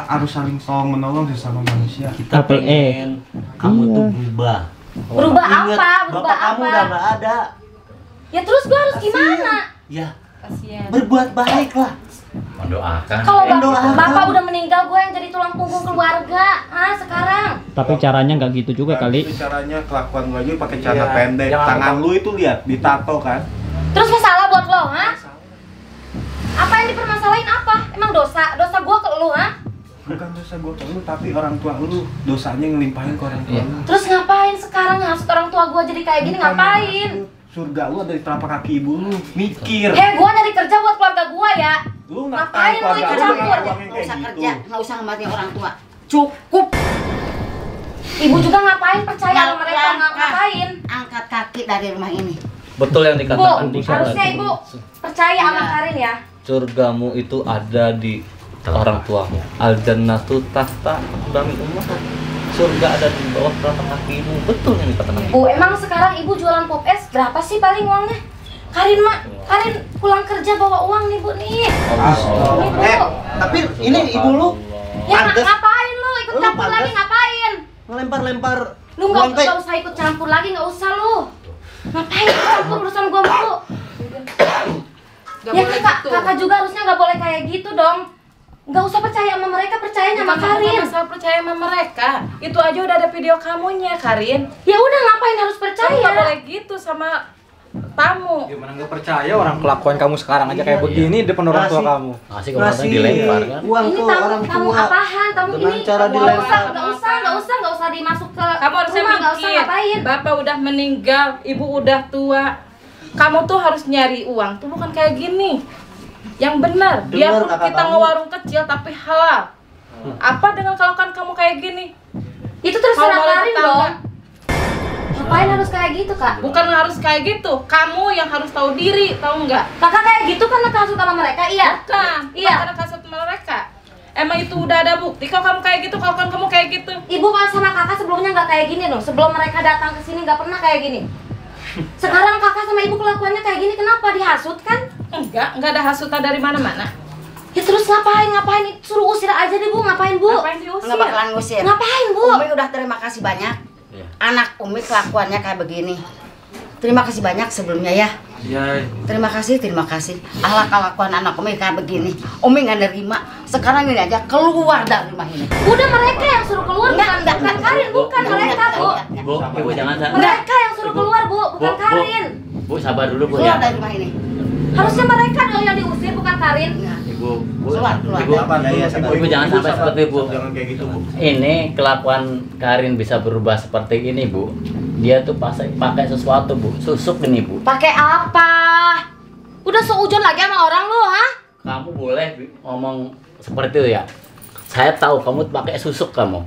Speaker 3: harus saling tolong menolong sesama manusia.
Speaker 1: Kita pengen kamu tuh berubah.
Speaker 10: Berubah
Speaker 1: Ingat,
Speaker 10: apa? Berubah
Speaker 1: bapak kamu
Speaker 10: apa?
Speaker 1: udah nggak ada.
Speaker 10: Ya terus gua harus gimana?
Speaker 1: Ya,
Speaker 8: Kasihan.
Speaker 1: Berbuat baik lah.
Speaker 2: Mendoakan.
Speaker 10: Kalau
Speaker 1: Mendoakan.
Speaker 10: bapak udah meninggal, gue yang jadi tulang punggung keluarga. Sekarang.
Speaker 6: Tapi caranya nggak gitu juga kali.
Speaker 3: Itu caranya kelakuan lu aja pakai celana pendek. Tangan lu itu lihat ditato kan.
Speaker 10: Terus masalah buat lo, Apa yang dipermasalahin apa? Emang dosa gue ke lu,
Speaker 3: Bukan dosa gua ke lu, tapi orang tua lu dosanya ngelimpahin ke orang tua lu.
Speaker 10: Terus ngapain sekarang ngasut orang tua gue jadi kayak gini?
Speaker 3: Bukan
Speaker 10: Ngapain?
Speaker 3: Surga lu ada di telapak kaki ibu lu. Mikir.
Speaker 10: Gue nyari kerja buat keluarga gue ya.
Speaker 3: Lu
Speaker 10: Ngapain lu ikut campur?
Speaker 4: Nggak usah kerja, nggak usah ngematiin orang tua.
Speaker 10: Cukup. Ibu juga ngapain percaya sama mereka? Ngapain?
Speaker 4: Angkat kaki dari rumah ini.
Speaker 7: Betul yang
Speaker 10: Bu,
Speaker 7: dikatakan Bu
Speaker 10: harusnya
Speaker 7: tadi.
Speaker 10: ibu percaya sama Karin ya.
Speaker 7: Surgamu itu ada di orang tuamu. Al-jannatu tahta aqdami ummahum. Surga ada di bawah telapak kakimu. Betul yang dikatakan Bu.
Speaker 10: Bu, emang sekarang ibu jualan pop es berapa sih paling uangnya? Karin pulang kerja bawa uang nih Bu nih. Ini Bu.
Speaker 1: Tapi ini ibu lu
Speaker 10: Ya
Speaker 1: pantes.
Speaker 10: ngapain lu ikut
Speaker 1: Lu
Speaker 10: campur lagi
Speaker 1: pantes.
Speaker 10: ngapain?
Speaker 1: Ngelempar-lempar
Speaker 10: Lu nggak usah ikut campur lagi, nggak usah lu. Ngapain ikut campur urusan gua mulu?
Speaker 8: Gak
Speaker 10: Ya
Speaker 8: boleh gitu.
Speaker 10: kakak juga harusnya nggak boleh kayak gitu dong. Nggak usah percaya sama mereka, percayanya sama
Speaker 8: Bukan
Speaker 10: Karin.
Speaker 8: masalah percaya sama mereka. Itu aja udah ada video kamunya, Karin.
Speaker 10: Ya udah ngapain harus
Speaker 8: Kamu
Speaker 10: percaya?
Speaker 8: nggak boleh gitu sama tamu.
Speaker 5: Gimana nggak percaya orang kelakuan kamu sekarang aja kayak begini depan orang tua
Speaker 1: Ngasih.
Speaker 5: kamu.
Speaker 2: Ngasih ke orang dilempar kan.
Speaker 1: uang
Speaker 10: Ini
Speaker 1: ke
Speaker 10: tamu
Speaker 1: orang
Speaker 10: tamu
Speaker 1: tua.
Speaker 10: apaan? Tamu
Speaker 1: Dengan
Speaker 10: ini
Speaker 1: cara
Speaker 10: nggak
Speaker 1: dilempar.
Speaker 10: usah dimasuk ke
Speaker 8: Kamu harusnya
Speaker 10: rumah, nggak usah
Speaker 8: mikir.
Speaker 10: ngapain.
Speaker 8: Bapak udah meninggal, ibu udah tua. Kamu tuh harus nyari uang tuh bukan kayak gini. Yang benar.
Speaker 1: Dengar
Speaker 8: Biarpun
Speaker 1: kakak
Speaker 8: kita
Speaker 1: kamu.
Speaker 8: ngewarung kecil tapi halal. Apa dengan kelakuan kamu kayak gini?
Speaker 10: Itu terserah
Speaker 8: Mau
Speaker 10: Karin
Speaker 8: tetangga.
Speaker 10: dong. Ngapain harus kayak gitu kak?
Speaker 8: Bukan harus kayak gitu. Kamu yang harus tahu diri, tahu nggak?
Speaker 10: Kakak kayak gitu karena kasut sama mereka, iya?
Speaker 8: Bukan.
Speaker 10: Iya.
Speaker 8: Karena kasut mereka. Emang itu udah ada bukti kalau kamu kayak gitu, kalau kamu kayak gitu.
Speaker 10: Ibu kan sama kakak sebelumnya nggak kayak gini loh. Sebelum mereka datang ke sini nggak pernah kayak gini. Sekarang kakak sama ibu kelakuannya kayak gini, kenapa dihasut kan?
Speaker 8: Enggak ada hasutan dari mana-mana.
Speaker 10: Ya terus ngapain? Suruh usir aja deh Bu, ngapain Bu?
Speaker 8: Ngapain diusir?
Speaker 4: Nggak bakalan ngusir.
Speaker 10: Ngapain Bu?
Speaker 4: Umi udah terima kasih banyak. Anak Umi kelakuannya kayak begini. Terima kasih banyak sebelumnya ya.
Speaker 5: Iya.
Speaker 4: Terima kasih. Allah kelakuan anak Umi kayak begini. Umi nggak nerima. Sekarang ini aja keluar dari rumah ini.
Speaker 10: Udah mereka yang suruh keluar, bukan Karin, bukan mereka Bu.
Speaker 2: Ibu jangan
Speaker 10: Mereka yang suruh keluar Bu, bukan Karin.
Speaker 2: Bu sabar dulu Bu
Speaker 4: Keluar
Speaker 2: ya.
Speaker 4: dari rumah ini.
Speaker 10: Harusnya mereka dong yang diusir, bukan Karin.
Speaker 2: Ibu,
Speaker 4: Keluar.
Speaker 2: Ibu jangan sampai seperti Bu.
Speaker 3: Jangan kayak gitu, Bu.
Speaker 2: Ini kelakuan Karin bisa berubah seperti ini Bu. Dia tuh pakai sesuatu Bu, susuk ini Bu.
Speaker 10: Pakai apa? Udah seujon lagi sama orang lu,
Speaker 2: Kamu boleh ngomong seperti itu ya. Saya tahu kamu pakai susuk kamu.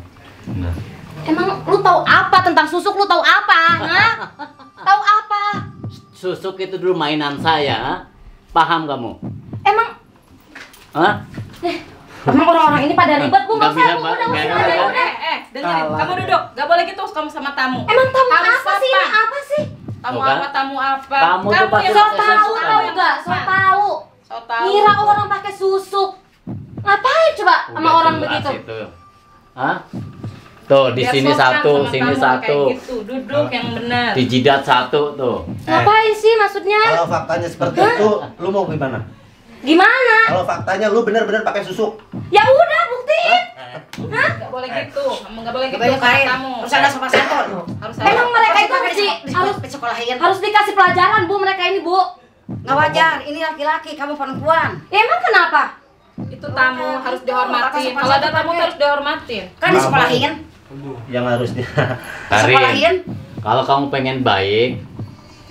Speaker 10: Emang lu tahu apa tentang susuk? Lu tahu apa? Tahu apa?
Speaker 2: Susuk itu dulu mainan saya. Ha? Paham kamu?
Speaker 10: Emang
Speaker 2: Hah?
Speaker 10: emang orang-orang ini pada ribet Bu, nggak
Speaker 2: Nggak bisa,
Speaker 10: usah Bu, udah
Speaker 2: nggak
Speaker 10: usir
Speaker 2: bisa,
Speaker 10: aja
Speaker 2: nggak
Speaker 10: udah.
Speaker 8: Dengerin, kamu duduk. Gak boleh gitu kamu sama tamu.
Speaker 10: Emang tamu
Speaker 8: Harus
Speaker 10: apa sih ini?
Speaker 8: sopan.
Speaker 10: Apa sih?
Speaker 8: Tamu
Speaker 2: Tuh kan?
Speaker 8: apa, tamu apa?
Speaker 2: Kamu tuh pakai
Speaker 8: yang
Speaker 10: So
Speaker 2: susuk.
Speaker 10: tahu nggak? So tahu.
Speaker 8: So tahu.
Speaker 10: Ngira orang pakai susuk. Ngapain coba sama
Speaker 2: Udah
Speaker 10: orang
Speaker 2: jelas
Speaker 10: begitu?
Speaker 2: itu. Hah? Tuh di
Speaker 8: Biar
Speaker 2: sini
Speaker 8: sopan
Speaker 2: satu,
Speaker 8: sama
Speaker 2: sini
Speaker 8: tamu,
Speaker 2: satu.
Speaker 8: kayak gitu. Duduk yang benar.
Speaker 2: Di jidat satu tuh.
Speaker 10: Ngapain sih maksudnya?
Speaker 1: Kalau faktanya seperti itu, lu mau gimana?
Speaker 10: Gimana?
Speaker 1: Kalau faktanya lu benar-benar pakai susuk.
Speaker 10: Ya udah buktiin.
Speaker 8: Gak boleh gitu. Kamu gak boleh gitu
Speaker 4: Banyak
Speaker 8: sama
Speaker 4: kain.
Speaker 8: tamu.
Speaker 4: Harus ada sopan santun.
Speaker 8: Harus ada.
Speaker 10: Emang mereka itu
Speaker 4: harus disekolahin.
Speaker 10: harus dikasih pelajaran Bu, mereka ini Bu.
Speaker 4: Nggak wajar. Ini laki-laki, kamu perempuan.
Speaker 10: Ya, emang kenapa?
Speaker 8: Itu tamu harus dihormatin. Kalau ada tamu tuh harus dihormatin.
Speaker 4: Kan disekolahin.
Speaker 1: Yang harusnya.
Speaker 2: Karin,
Speaker 4: Sekolahin.
Speaker 2: kalau kamu pengen baik,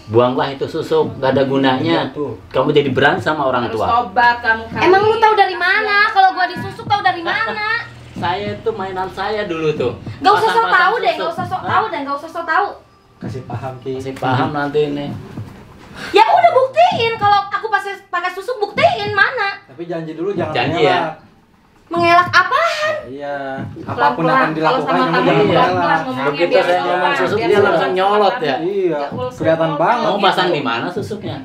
Speaker 2: buanglah itu susuk, gak ada gunanya. Kamu jadi berani sama orang
Speaker 8: Harus
Speaker 2: tua.
Speaker 8: tobat kamu.
Speaker 10: Emang lu tahu dari mana? Kalau gua disusuk tahu dari mana?
Speaker 2: Saya itu mainan saya dulu tuh.
Speaker 10: Gak usah sok
Speaker 2: Pasang-pasang
Speaker 10: tahu deh,
Speaker 2: susuk.
Speaker 10: gak usah sok
Speaker 2: Hah?
Speaker 10: tahu dan gak usah sok tahu.
Speaker 5: Kasih paham Ki.
Speaker 2: Kasih paham nanti ini.
Speaker 10: Ya udah buktiin kalau aku pakai susuk, buktiin mana?
Speaker 5: Tapi janji dulu jangan
Speaker 2: Janji
Speaker 5: mengelak.
Speaker 10: Mengelak apaan?
Speaker 5: Iya. Apapun akan
Speaker 8: Pelan-pelan. Kalau
Speaker 5: dilakukan
Speaker 8: sama
Speaker 5: kamu
Speaker 8: tamu
Speaker 5: jangan
Speaker 2: iya.
Speaker 8: pelan-pelan
Speaker 5: mengelak.
Speaker 8: ngomongnya
Speaker 2: Begitu
Speaker 8: biar
Speaker 2: saya
Speaker 8: sopan,
Speaker 2: ngomong susuk,
Speaker 8: biar
Speaker 2: dia
Speaker 8: sopan
Speaker 2: langsung
Speaker 8: sama
Speaker 2: nyolot
Speaker 8: tamu.
Speaker 2: ya.
Speaker 5: Iya.
Speaker 8: Jangan
Speaker 5: Kelihatan
Speaker 8: sopan.
Speaker 5: banget.
Speaker 2: Kamu pasang di mana susuknya?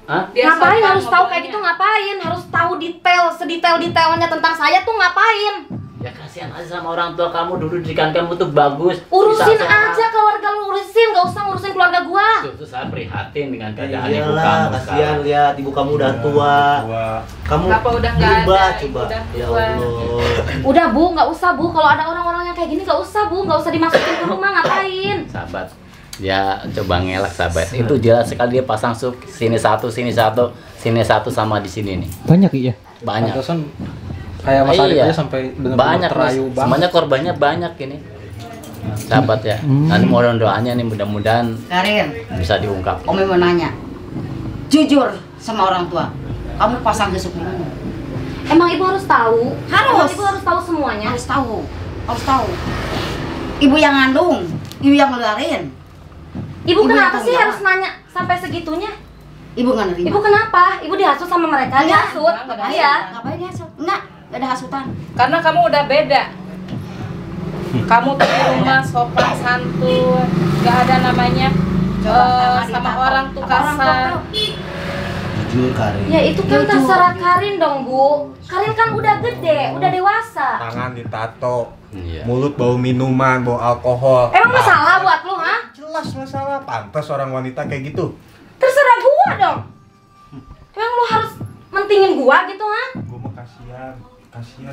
Speaker 2: Hah?
Speaker 8: Biar
Speaker 10: Ngapain
Speaker 8: sopan
Speaker 10: harus tahu kayak
Speaker 8: ngomongnya.
Speaker 10: gitu ngapain? Harus tahu detail, sedetail-detailnya tentang saya tuh ngapain?
Speaker 2: Ya kasih kasihan aja sama orang tua kamu, dulu didikan kamu tuh bagus.
Speaker 10: Urusin
Speaker 2: Bisa sama-
Speaker 10: aja keluarga lu, urusin, gak usah ngurusin keluarga gua.
Speaker 2: Itu saya prihatin dengan keadaan ibu
Speaker 1: Iyalah,
Speaker 2: kamu
Speaker 1: kasihan
Speaker 2: sekarang.
Speaker 1: lihat ibu kamu udah tua. Kamu
Speaker 8: Apa udah nggak
Speaker 1: berubah
Speaker 8: ada,
Speaker 1: coba.
Speaker 8: udah
Speaker 1: Ya
Speaker 8: tua.
Speaker 1: Allah.
Speaker 10: Udah Bu, nggak usah Bu. Kalau ada orang-orang yang kayak gini nggak usah Bu, nggak usah dimasukin ke rumah, ngapain?
Speaker 2: Sahabat, ya coba ngelak sahabat. Itu jelas sekali dia pasang sini satu, sini satu sama di sini nih.
Speaker 6: Banyak iya.
Speaker 2: Banyak.
Speaker 5: Pantesan kayak Mas Adit
Speaker 2: Iya.
Speaker 5: aja sampai benar-benar
Speaker 2: Banyak,
Speaker 5: terayu
Speaker 2: Mas.
Speaker 5: banget.
Speaker 2: Semuanya korbannya banyak ini. Sahabat ya. Nanti mohon doanya nih mudah-mudahan
Speaker 4: Karin,
Speaker 2: bisa diungkap.
Speaker 4: Umi mau nanya. Jujur sama orang tua. Kamu pasang gesuk di mana?
Speaker 10: Emang ibu harus tahu?
Speaker 4: Harus.
Speaker 10: Emang ibu harus tahu semuanya.
Speaker 4: Harus tahu. Harus tahu. Ibu yang ngandung, ibu yang ngeluarin.
Speaker 10: Ibu
Speaker 4: Ibu
Speaker 10: kenapa
Speaker 4: yang
Speaker 10: sih
Speaker 4: tanggung
Speaker 10: harus nanya sampai segitunya?
Speaker 4: Ibu nggak nerima.
Speaker 10: Ibu kenapa? Ibu dihasut sama mereka?
Speaker 4: Iya.
Speaker 10: Dihasut?
Speaker 8: Enggak,
Speaker 10: Iya.
Speaker 4: Ngapain dia hasut? Enggak ada hasutan.
Speaker 8: Karena kamu udah beda. Kamu tuh di rumah sopan santun, gak ada namanya sama orang tuh kasar.
Speaker 1: Jujur Karin.
Speaker 10: Ya itu kan terserah Karin dong Bu. Karin kan udah gede, udah dewasa.
Speaker 3: Tangan ditato,
Speaker 2: Iya.
Speaker 3: mulut bau minuman, bau alkohol.
Speaker 10: Emang masalah buat lu, ha?
Speaker 3: Jelas masalah. Pantas orang wanita kayak gitu.
Speaker 10: Terserah gua dong. Emang lu harus mentingin gua gitu, ha?
Speaker 3: Gue mau kasihan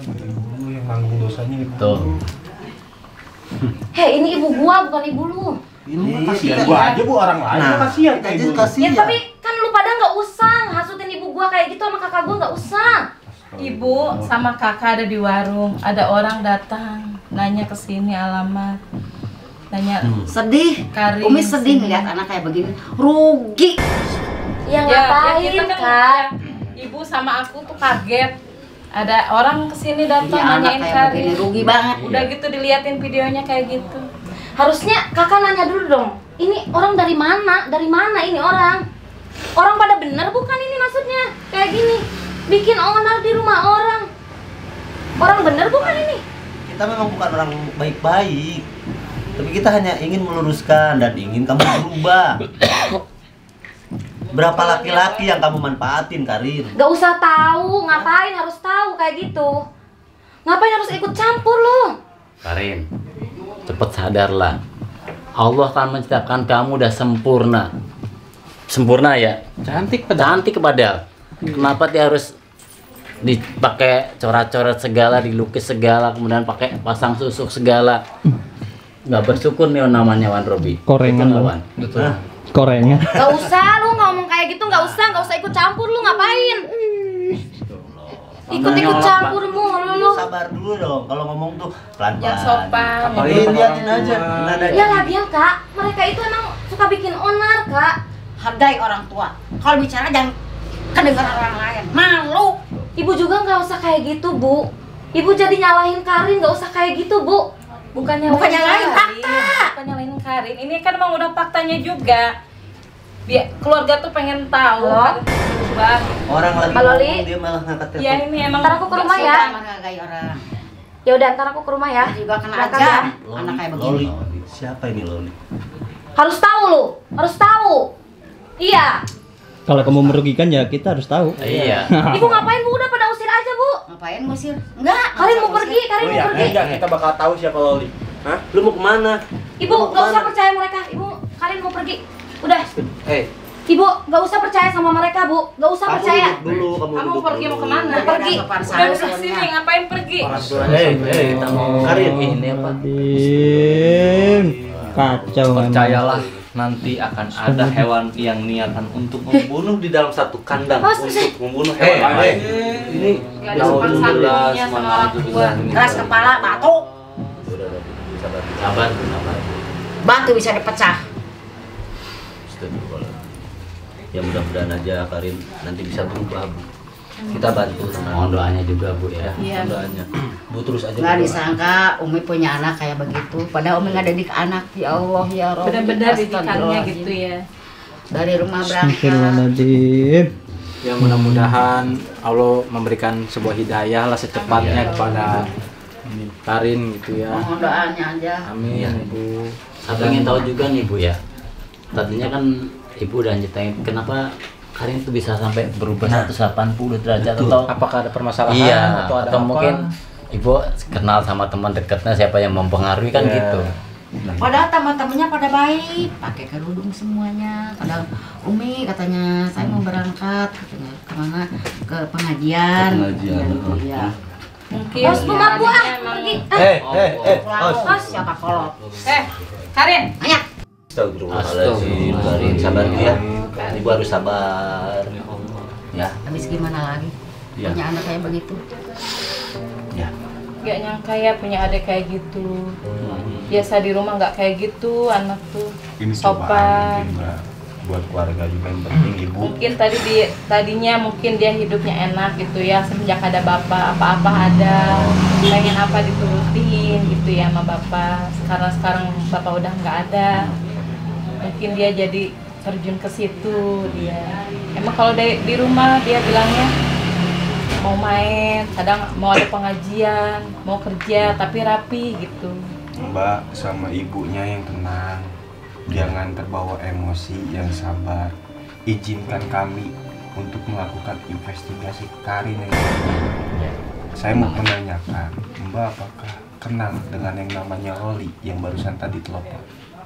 Speaker 3: dari dulu yang nanggung dosanya itu.
Speaker 2: Tuh.
Speaker 10: Hei, ini ibu gua bukan ibu lu.
Speaker 3: Ini kasihan gua aja bu, orang lain
Speaker 1: Nah,
Speaker 3: kasihan
Speaker 1: kita
Speaker 3: kayak
Speaker 1: aja
Speaker 3: gitu.
Speaker 1: kasihan.
Speaker 10: Ya tapi kan lu pada nggak usah hasutin ibu gua kayak gitu sama kakak gua, nggak usah.
Speaker 8: Ibu sama kakak ada di warung, ada orang datang nanya ke sini alamat, nanya
Speaker 4: Sedih.
Speaker 8: Karin
Speaker 4: Umi sedih
Speaker 8: sini.
Speaker 4: ngeliat anak kayak begini. Rugi.
Speaker 10: Ya
Speaker 8: Ya,
Speaker 10: ngapain
Speaker 8: kita kan,
Speaker 10: kak?
Speaker 8: ya, ibu sama aku tuh kaget. Ada orang kesini datang
Speaker 4: Iya, anak
Speaker 8: nanyain
Speaker 4: kayak
Speaker 8: Karin.
Speaker 4: begini rugi banget.
Speaker 8: Udah gitu diliatin videonya kayak gitu.
Speaker 10: Harusnya kakak nanya dulu dong. Ini orang dari mana? Dari mana ini orang? Orang pada bener bukan ini maksudnya? Kayak gini, bikin onar di rumah orang. Orang bener bukan ini?
Speaker 1: Kita memang bukan orang baik-baik. Tapi kita hanya ingin meluruskan dan ingin kamu berubah. Berapa laki-laki yang kamu manfaatin, Karin?
Speaker 10: Gak usah tahu, ngapain harus tahu kayak gitu? Ngapain harus ikut campur lu?
Speaker 2: Karin, cepet sadarlah. Allah akan menciptakan kamu udah sempurna. Sempurna ya?
Speaker 5: Cantik
Speaker 2: Cantik padahal. Kenapa dia harus dipakai coret-coret segala, dilukis segala, kemudian pakai pasang susuk segala? Nggak bersyukur nih namanya Wan Robi.
Speaker 6: Korengan,
Speaker 2: Betul,
Speaker 6: Wan.
Speaker 2: Wan.
Speaker 5: Betul.
Speaker 6: Korengan.
Speaker 10: Gak usah lu ngomong kayak gitu, gak usah ikut campur lu, ngapain? Ikut-ikut campur mulu lu.
Speaker 1: Sabar dulu dong. Kalau ngomong tuh pelan-pelan.
Speaker 8: Yang sopan.
Speaker 1: Liatin aja. Nada.
Speaker 10: Ya lagian kak, mereka itu emang suka bikin onar kak.
Speaker 4: Hargai orang tua. Kalau bicara jangan kedengaran orang lain. Malu.
Speaker 10: Ibu juga nggak usah kayak gitu bu. Ibu jadi nyalahin Karin, nggak usah kayak gitu bu.
Speaker 8: Bukannya
Speaker 4: Bukannya
Speaker 8: lain
Speaker 4: lain fakta.
Speaker 8: Bukannya lain Karin. Ini kan emang udah faktanya juga. Biar keluarga tuh pengen tahu.
Speaker 10: Halo?
Speaker 8: Karin tuh berubah.
Speaker 1: Orang lagi
Speaker 10: Halo, Li.
Speaker 1: ngomong dia malah ngangkat
Speaker 8: Ya
Speaker 1: telepon.
Speaker 8: ini emang
Speaker 10: Ntar aku ke rumah ya.
Speaker 4: Menghargai orang.
Speaker 10: Ya udah, ntar aku ke rumah ya.
Speaker 4: Dia juga kena
Speaker 10: Berangkat
Speaker 4: aja.
Speaker 10: ya.
Speaker 4: Anak kayak begini.
Speaker 1: Loli. Siapa ini Loli?
Speaker 10: Harus tahu lu, harus tahu. Iya.
Speaker 6: Kalau kamu merugikan ya kita harus tahu.
Speaker 2: Iya.
Speaker 10: Ibu ngapain bu? Udah pada usir aja bu.
Speaker 4: Ngapain ngusir? Enggak.
Speaker 10: Karin mau pergi, Karin mau pergi.
Speaker 3: Enggak, kita bakal tahu siapa Loli. Hah?
Speaker 1: Lu mau kemana?
Speaker 10: Ibu nggak usah percaya mereka. Ibu, Karin mau pergi. Udah. Ibu nggak usah percaya sama mereka bu. Nggak usah
Speaker 1: Kamu
Speaker 10: percaya.
Speaker 1: duduk dulu, kamu
Speaker 8: Kamu
Speaker 1: duduk
Speaker 8: pergi mau
Speaker 1: dulu.
Speaker 8: kemana?
Speaker 10: Mau pergi.
Speaker 8: Udah di sini ngapain pergi?
Speaker 2: Kita mau
Speaker 1: Karin.
Speaker 2: ini apa?
Speaker 6: Dim. Kacau memang.
Speaker 7: Percayalah, nanti akan ada hewan yang niatan untuk membunuh di dalam satu kandang
Speaker 10: Mas,
Speaker 7: untuk membunuh hewan lain. Ini
Speaker 8: Gak ada sopan santunnya sama orang tua.
Speaker 4: Keras kepala, batu.
Speaker 1: Udah, sabar.
Speaker 2: Sabar, sabar.
Speaker 4: Batu bisa dipecah.
Speaker 1: Astagfirullah. Ya mudah-mudahan aja Karin nanti bisa berubah, Bu. Kita bantu
Speaker 2: Mohon doanya juga Bu ya.
Speaker 8: Iya.
Speaker 1: doanya. Bu terus aja
Speaker 4: Nggak
Speaker 1: berdoa.
Speaker 4: disangka Umi punya anak kayak begitu. Padahal Umi nggak didik anak. Ya Allah, ya Rabbi.
Speaker 8: Benar-benar didikannya
Speaker 4: Astagfirullahaladzim.
Speaker 8: gitu ya.
Speaker 4: Dari rumah berangkat.
Speaker 6: Astagfirullahaladzim.
Speaker 5: Ya mudah-mudahan Allah memberikan sebuah hidayah lah secepatnya kepada Karin gitu ya.
Speaker 4: Mohon doanya aja.
Speaker 5: Amin Ibu.
Speaker 2: Saya pengen tahu juga nih Bu ya. Tadinya kan Ibu udah nyeritain kenapa Karin itu bisa sampai berubah 180 derajat
Speaker 1: betul.
Speaker 2: atau
Speaker 5: Apakah ada permasalahan
Speaker 2: iya
Speaker 5: atau ada
Speaker 2: atau
Speaker 5: apa?
Speaker 2: mungkin ibu kenal sama teman dekatnya siapa yang mempengaruhi kan gitu.
Speaker 4: Padahal teman-temannya pada baik, pakai kerudung semuanya. Kadang Umi katanya saya mau berangkat, katanya kemana? Ke pengajian. Iya.
Speaker 8: Mungkin
Speaker 10: Bos, Bu, maaf, Bu,
Speaker 8: emang.
Speaker 4: Bos, siapa kolot?
Speaker 8: Karin,
Speaker 4: Ayo.
Speaker 1: Astagfirullahaladzim, Karin, sabar ya. Ibu harus sabar. Ya.
Speaker 4: Habis gimana lagi?
Speaker 1: Ya.
Speaker 4: Punya anak kayak begitu.
Speaker 1: Ya.
Speaker 8: gak nyangka ya punya adik kayak gitu. Biasa di rumah nggak kayak gitu, anak tuh
Speaker 3: Ini
Speaker 8: sopan.
Speaker 3: mungkin Mbak, buat keluarga juga yang penting ibu.
Speaker 8: Mungkin tadinya mungkin dia hidupnya enak gitu ya, semenjak ada bapak, apa-apa ada, pengen apa diturutin gitu ya sama bapak. Sekarang bapak udah nggak ada, mungkin dia jadi terjun ke situ dia. Emang kalau di rumah dia bilangnya mau main, kadang mau ada pengajian, mau kerja tapi rapi gitu.
Speaker 3: Mbak sama ibunya yang tenang, jangan terbawa emosi, yang sabar. Izinkan kami untuk melakukan investigasi Karin yang saya mau menanyakan, Mbak apakah kenal dengan yang namanya Loli yang barusan tadi telepon?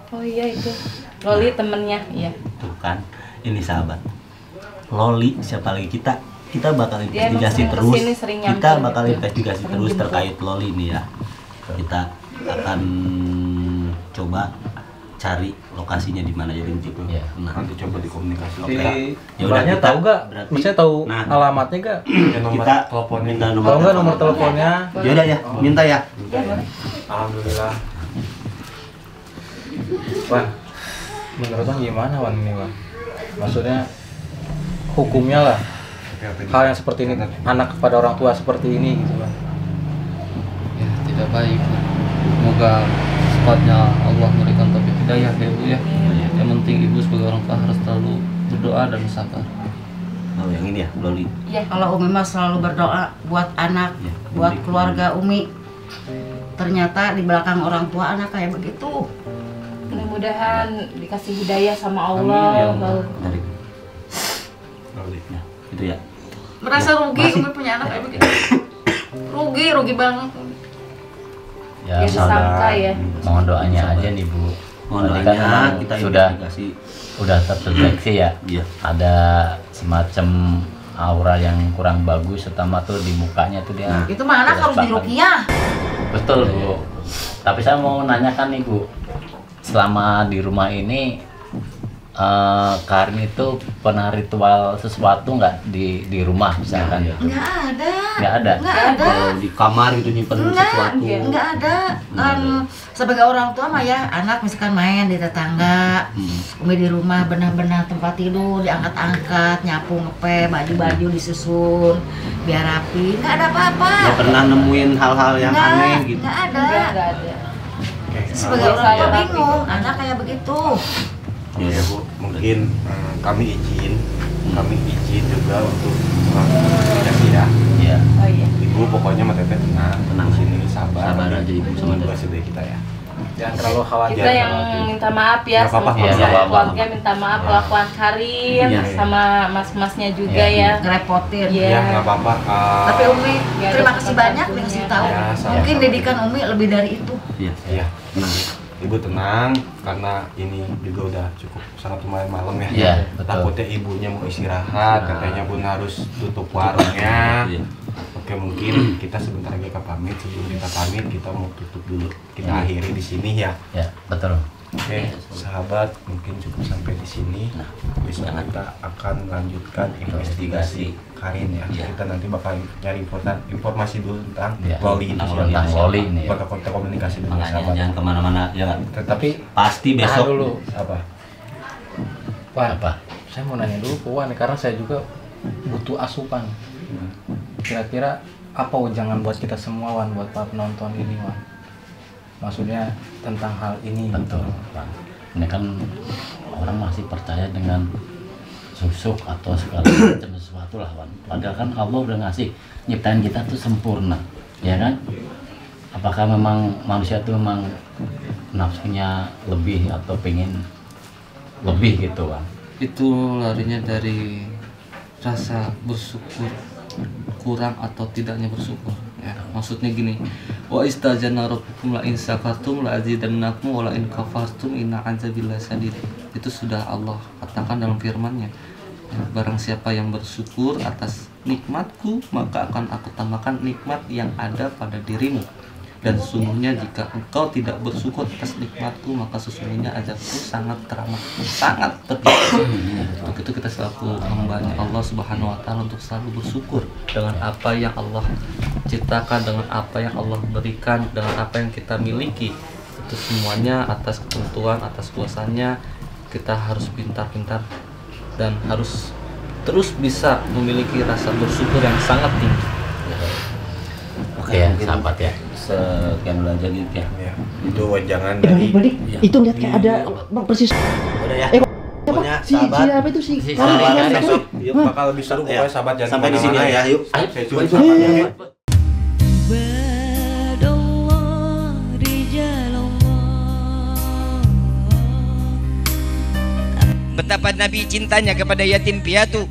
Speaker 8: Oh iya itu, Loli temennya, iya.
Speaker 1: Tuh kan, ini sahabat. Loli siapa lagi kita bakal
Speaker 8: Dia emang
Speaker 1: investigasi
Speaker 8: sering
Speaker 1: terus.
Speaker 8: kesini, sering
Speaker 1: Kita
Speaker 8: nyamperin
Speaker 1: bakal
Speaker 8: itu.
Speaker 1: investigasi
Speaker 8: Sering
Speaker 1: terus
Speaker 8: jemput.
Speaker 1: terkait Loli ini ya. Kita akan coba cari lokasinya di mana jadi gitu.
Speaker 2: Iya.
Speaker 1: Nah,
Speaker 3: Nanti coba dikomunikasi.
Speaker 5: Si
Speaker 1: Ya udah,
Speaker 5: mbaknya
Speaker 1: kita
Speaker 5: tahu gak?
Speaker 1: berarti-
Speaker 5: Maksudnya tahu
Speaker 1: Nah.
Speaker 5: alamatnya gak?
Speaker 3: nomor
Speaker 1: kita
Speaker 3: teleponnya.
Speaker 1: minta
Speaker 5: Kalau nggak nomor teleponnya?
Speaker 1: Ya udah ya, minta ya.
Speaker 3: Alhamdulillah.
Speaker 5: Wan, menurut Wan gimana Wan ini Wan? Maksudnya hukumnya lah, hal yang seperti ini, anak kepada orang tua seperti ini gitu Wan.
Speaker 7: Ya tidak baik. Semoga cepatnya Allah memberikan taufik hidayah ya ibu ya. Yang penting ibu sebagai orang tua harus selalu berdoa dan sabar.
Speaker 1: Oh, yang ini ya, Loli.
Speaker 4: Ya kalau Umi mah selalu berdoa buat anak,
Speaker 1: Ya,
Speaker 4: buat
Speaker 1: Umi.
Speaker 4: keluarga Umi. Ternyata di belakang orang tua anak kayak begitu.
Speaker 8: Mudah-mudahan dikasih hidayah sama
Speaker 1: Amin,
Speaker 8: Allah.
Speaker 1: ya Allah. Dari Loli. Ya, itu ya.
Speaker 4: Merasa rugi Umi punya anak kayak begitu. Rugi banget.
Speaker 2: Ya,
Speaker 8: Ya disangka ya.
Speaker 2: mohon doanya aja nih Bu.
Speaker 1: Mohon
Speaker 2: Tadi
Speaker 1: doanya
Speaker 2: kan memang
Speaker 1: kita
Speaker 2: sudah
Speaker 1: investigasi.
Speaker 2: udah terdeteksi ya.
Speaker 1: Iya.
Speaker 2: Ada semacam aura yang kurang bagus, terutama tuh di mukanya tuh dia.
Speaker 4: Itu mah anak harus diruqyah.
Speaker 2: Betul Bu. Tapi saya mau nanyakan nih Bu, selama di rumah ini Karin itu pernah ritual sesuatu nggak di rumah misalkan gitu?
Speaker 4: Nggak ada.
Speaker 2: Nggak ada.
Speaker 4: Nggak ada.
Speaker 1: Kalau di kamar gitu nyimpen sesuatu.
Speaker 4: Nggak ada. Kan sebagai orang tua mah ya, anak misalkan main di tetangga, Umi di rumah benar-benar tempat tidur diangkat-angkat, nyapu ngepel, baju-baju disusun biar rapi. Nggak ada apa-apa.
Speaker 1: Nggak pernah nemuin hal-hal yang aneh gitu.
Speaker 4: Nggak ada.
Speaker 8: Nggak ada.
Speaker 4: Sebagai orang tua bingung, anak kayak begitu.
Speaker 3: Ya Bu, mungkin kami izin juga untuk investigasi ya.
Speaker 2: Iya.
Speaker 8: Oh iya.
Speaker 3: Ibu pokoknya Mbak Teteh tenang di sini, sabar.
Speaker 1: Sabar aja Ibu sama
Speaker 3: Ibu
Speaker 1: Teteh.
Speaker 3: dari kita ya.
Speaker 5: Jangan terlalu khawatir.
Speaker 8: Kita yang minta maaf ya
Speaker 3: Nggak apa-apa,
Speaker 8: sama
Speaker 2: nggak apa-apa.
Speaker 8: keluarga, minta maaf kelakuan Karin
Speaker 1: Iya.
Speaker 8: sama mas-masnya juga ya.
Speaker 4: Ngerepotin.
Speaker 8: Iya.
Speaker 3: Ya nggak apa-apa.
Speaker 4: Tapi Umi
Speaker 8: Ya,
Speaker 4: terima
Speaker 8: ada
Speaker 4: kasih
Speaker 8: tempat
Speaker 4: banyak
Speaker 8: waktunya.
Speaker 4: dikasih tahu.
Speaker 3: Ya, sama-sama.
Speaker 4: Mungkin didikan Umi lebih dari itu.
Speaker 1: Iya.
Speaker 3: Iya. Ibu tenang karena ini juga udah cukup sangat lumayan malam ya.
Speaker 2: Iya, betul.
Speaker 3: Takutnya ibunya mau istirahat, katanya pun harus tutup warungnya.
Speaker 1: Iya.
Speaker 3: Oke, mungkin kita sebentar lagi akan pamit. Sebelum kita pamit, kita mau tutup dulu. Kita akhiri di sini ya.
Speaker 2: Ya, betul.
Speaker 3: Oke, sahabat, mungkin cukup sampai di sini. Besok kita akan melanjutkan investigasi Karin ya.
Speaker 1: Iya.
Speaker 3: Kita nanti bakal nyari informasi dulu tentang
Speaker 2: Iya.
Speaker 3: Loli itu
Speaker 2: Tentang
Speaker 3: siapa.
Speaker 2: Loli ini ya.
Speaker 3: Bakal kita komunikasi dengan
Speaker 1: Makanya
Speaker 3: sahabat.
Speaker 1: jangan kemana-mana ya kan.
Speaker 3: Tetapi
Speaker 1: Pasti
Speaker 5: Tahan
Speaker 1: besok
Speaker 5: dulu.
Speaker 3: apa?
Speaker 5: Wan,
Speaker 2: Apa?
Speaker 5: saya mau nanya dulu ke Wan karena saya juga butuh asupan. Kira-kira apa jangan buat kita semua Wan, buat para penonton ini Wan? Maksudnya tentang hal ini.
Speaker 2: Betul, Pak. Ini kan orang masih percaya dengan susuk atau segala macam sesuatu lah, Wan. Padahal kan Allah udah ngasih nyiptain kita tuh sempurna, ya kan? Apakah memang manusia itu memang nafsunya lebih atau pengen lebih gitu, Wan?
Speaker 7: Itu larinya dari rasa bersyukur kurang atau tidaknya bersyukur ya. Maksudnya gini, wa istazana rabbukum la in syakartum la azidannakum wa la in kafartum inna azabillahi syadid. Itu sudah Allah katakan dalam firman-Nya. Ya, barang siapa yang bersyukur atas nikmatku, maka akan aku tambahkan nikmat yang ada pada dirimu. Dan sesungguhnya jika engkau tidak bersyukur atas nikmatku, maka sesungguhnya azabku sangat teramat, sangat pedih. Untuk itu kita selalu hamba-Nya Allah Subhanahu wa taala untuk selalu bersyukur dengan apa yang Allah ciptakan, dengan apa yang Allah berikan, dengan apa yang kita miliki. Itu semuanya atas ketentuan, atas kuasanya. Kita harus pintar-pintar dan harus terus bisa memiliki rasa bersyukur yang sangat tinggi.
Speaker 2: Oke ya, sahabat ya.
Speaker 1: Sekian dulu aja gitu ya.
Speaker 3: Itu wejangan dari
Speaker 6: Itu ngeliat kayak ada persis.
Speaker 1: Udah ya. Pokoknya
Speaker 6: Si apa itu sih?
Speaker 3: besok bakal lebih seru pokoknya sahabat jangan
Speaker 1: sampai di sini ya, yuk.
Speaker 3: Saya cuma sahabatnya.
Speaker 11: Betapa Nabi cintanya kepada yatim piatu.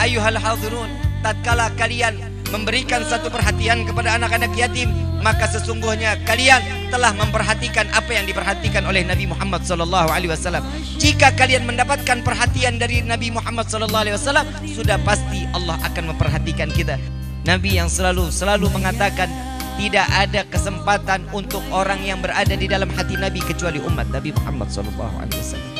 Speaker 11: Ayuhal hadirun, tatkala kalian memberikan satu perhatian kepada anak-anak yatim, maka sesungguhnya kalian telah memperhatikan apa yang diperhatikan oleh Nabi Muhammad SAW. Jika kalian mendapatkan perhatian dari Nabi Muhammad SAW, sudah pasti Allah akan memperhatikan kita. Nabi yang selalu mengatakan tidak ada kesempatan untuk orang yang berada di dalam hati Nabi kecuali umat Nabi Muhammad SAW.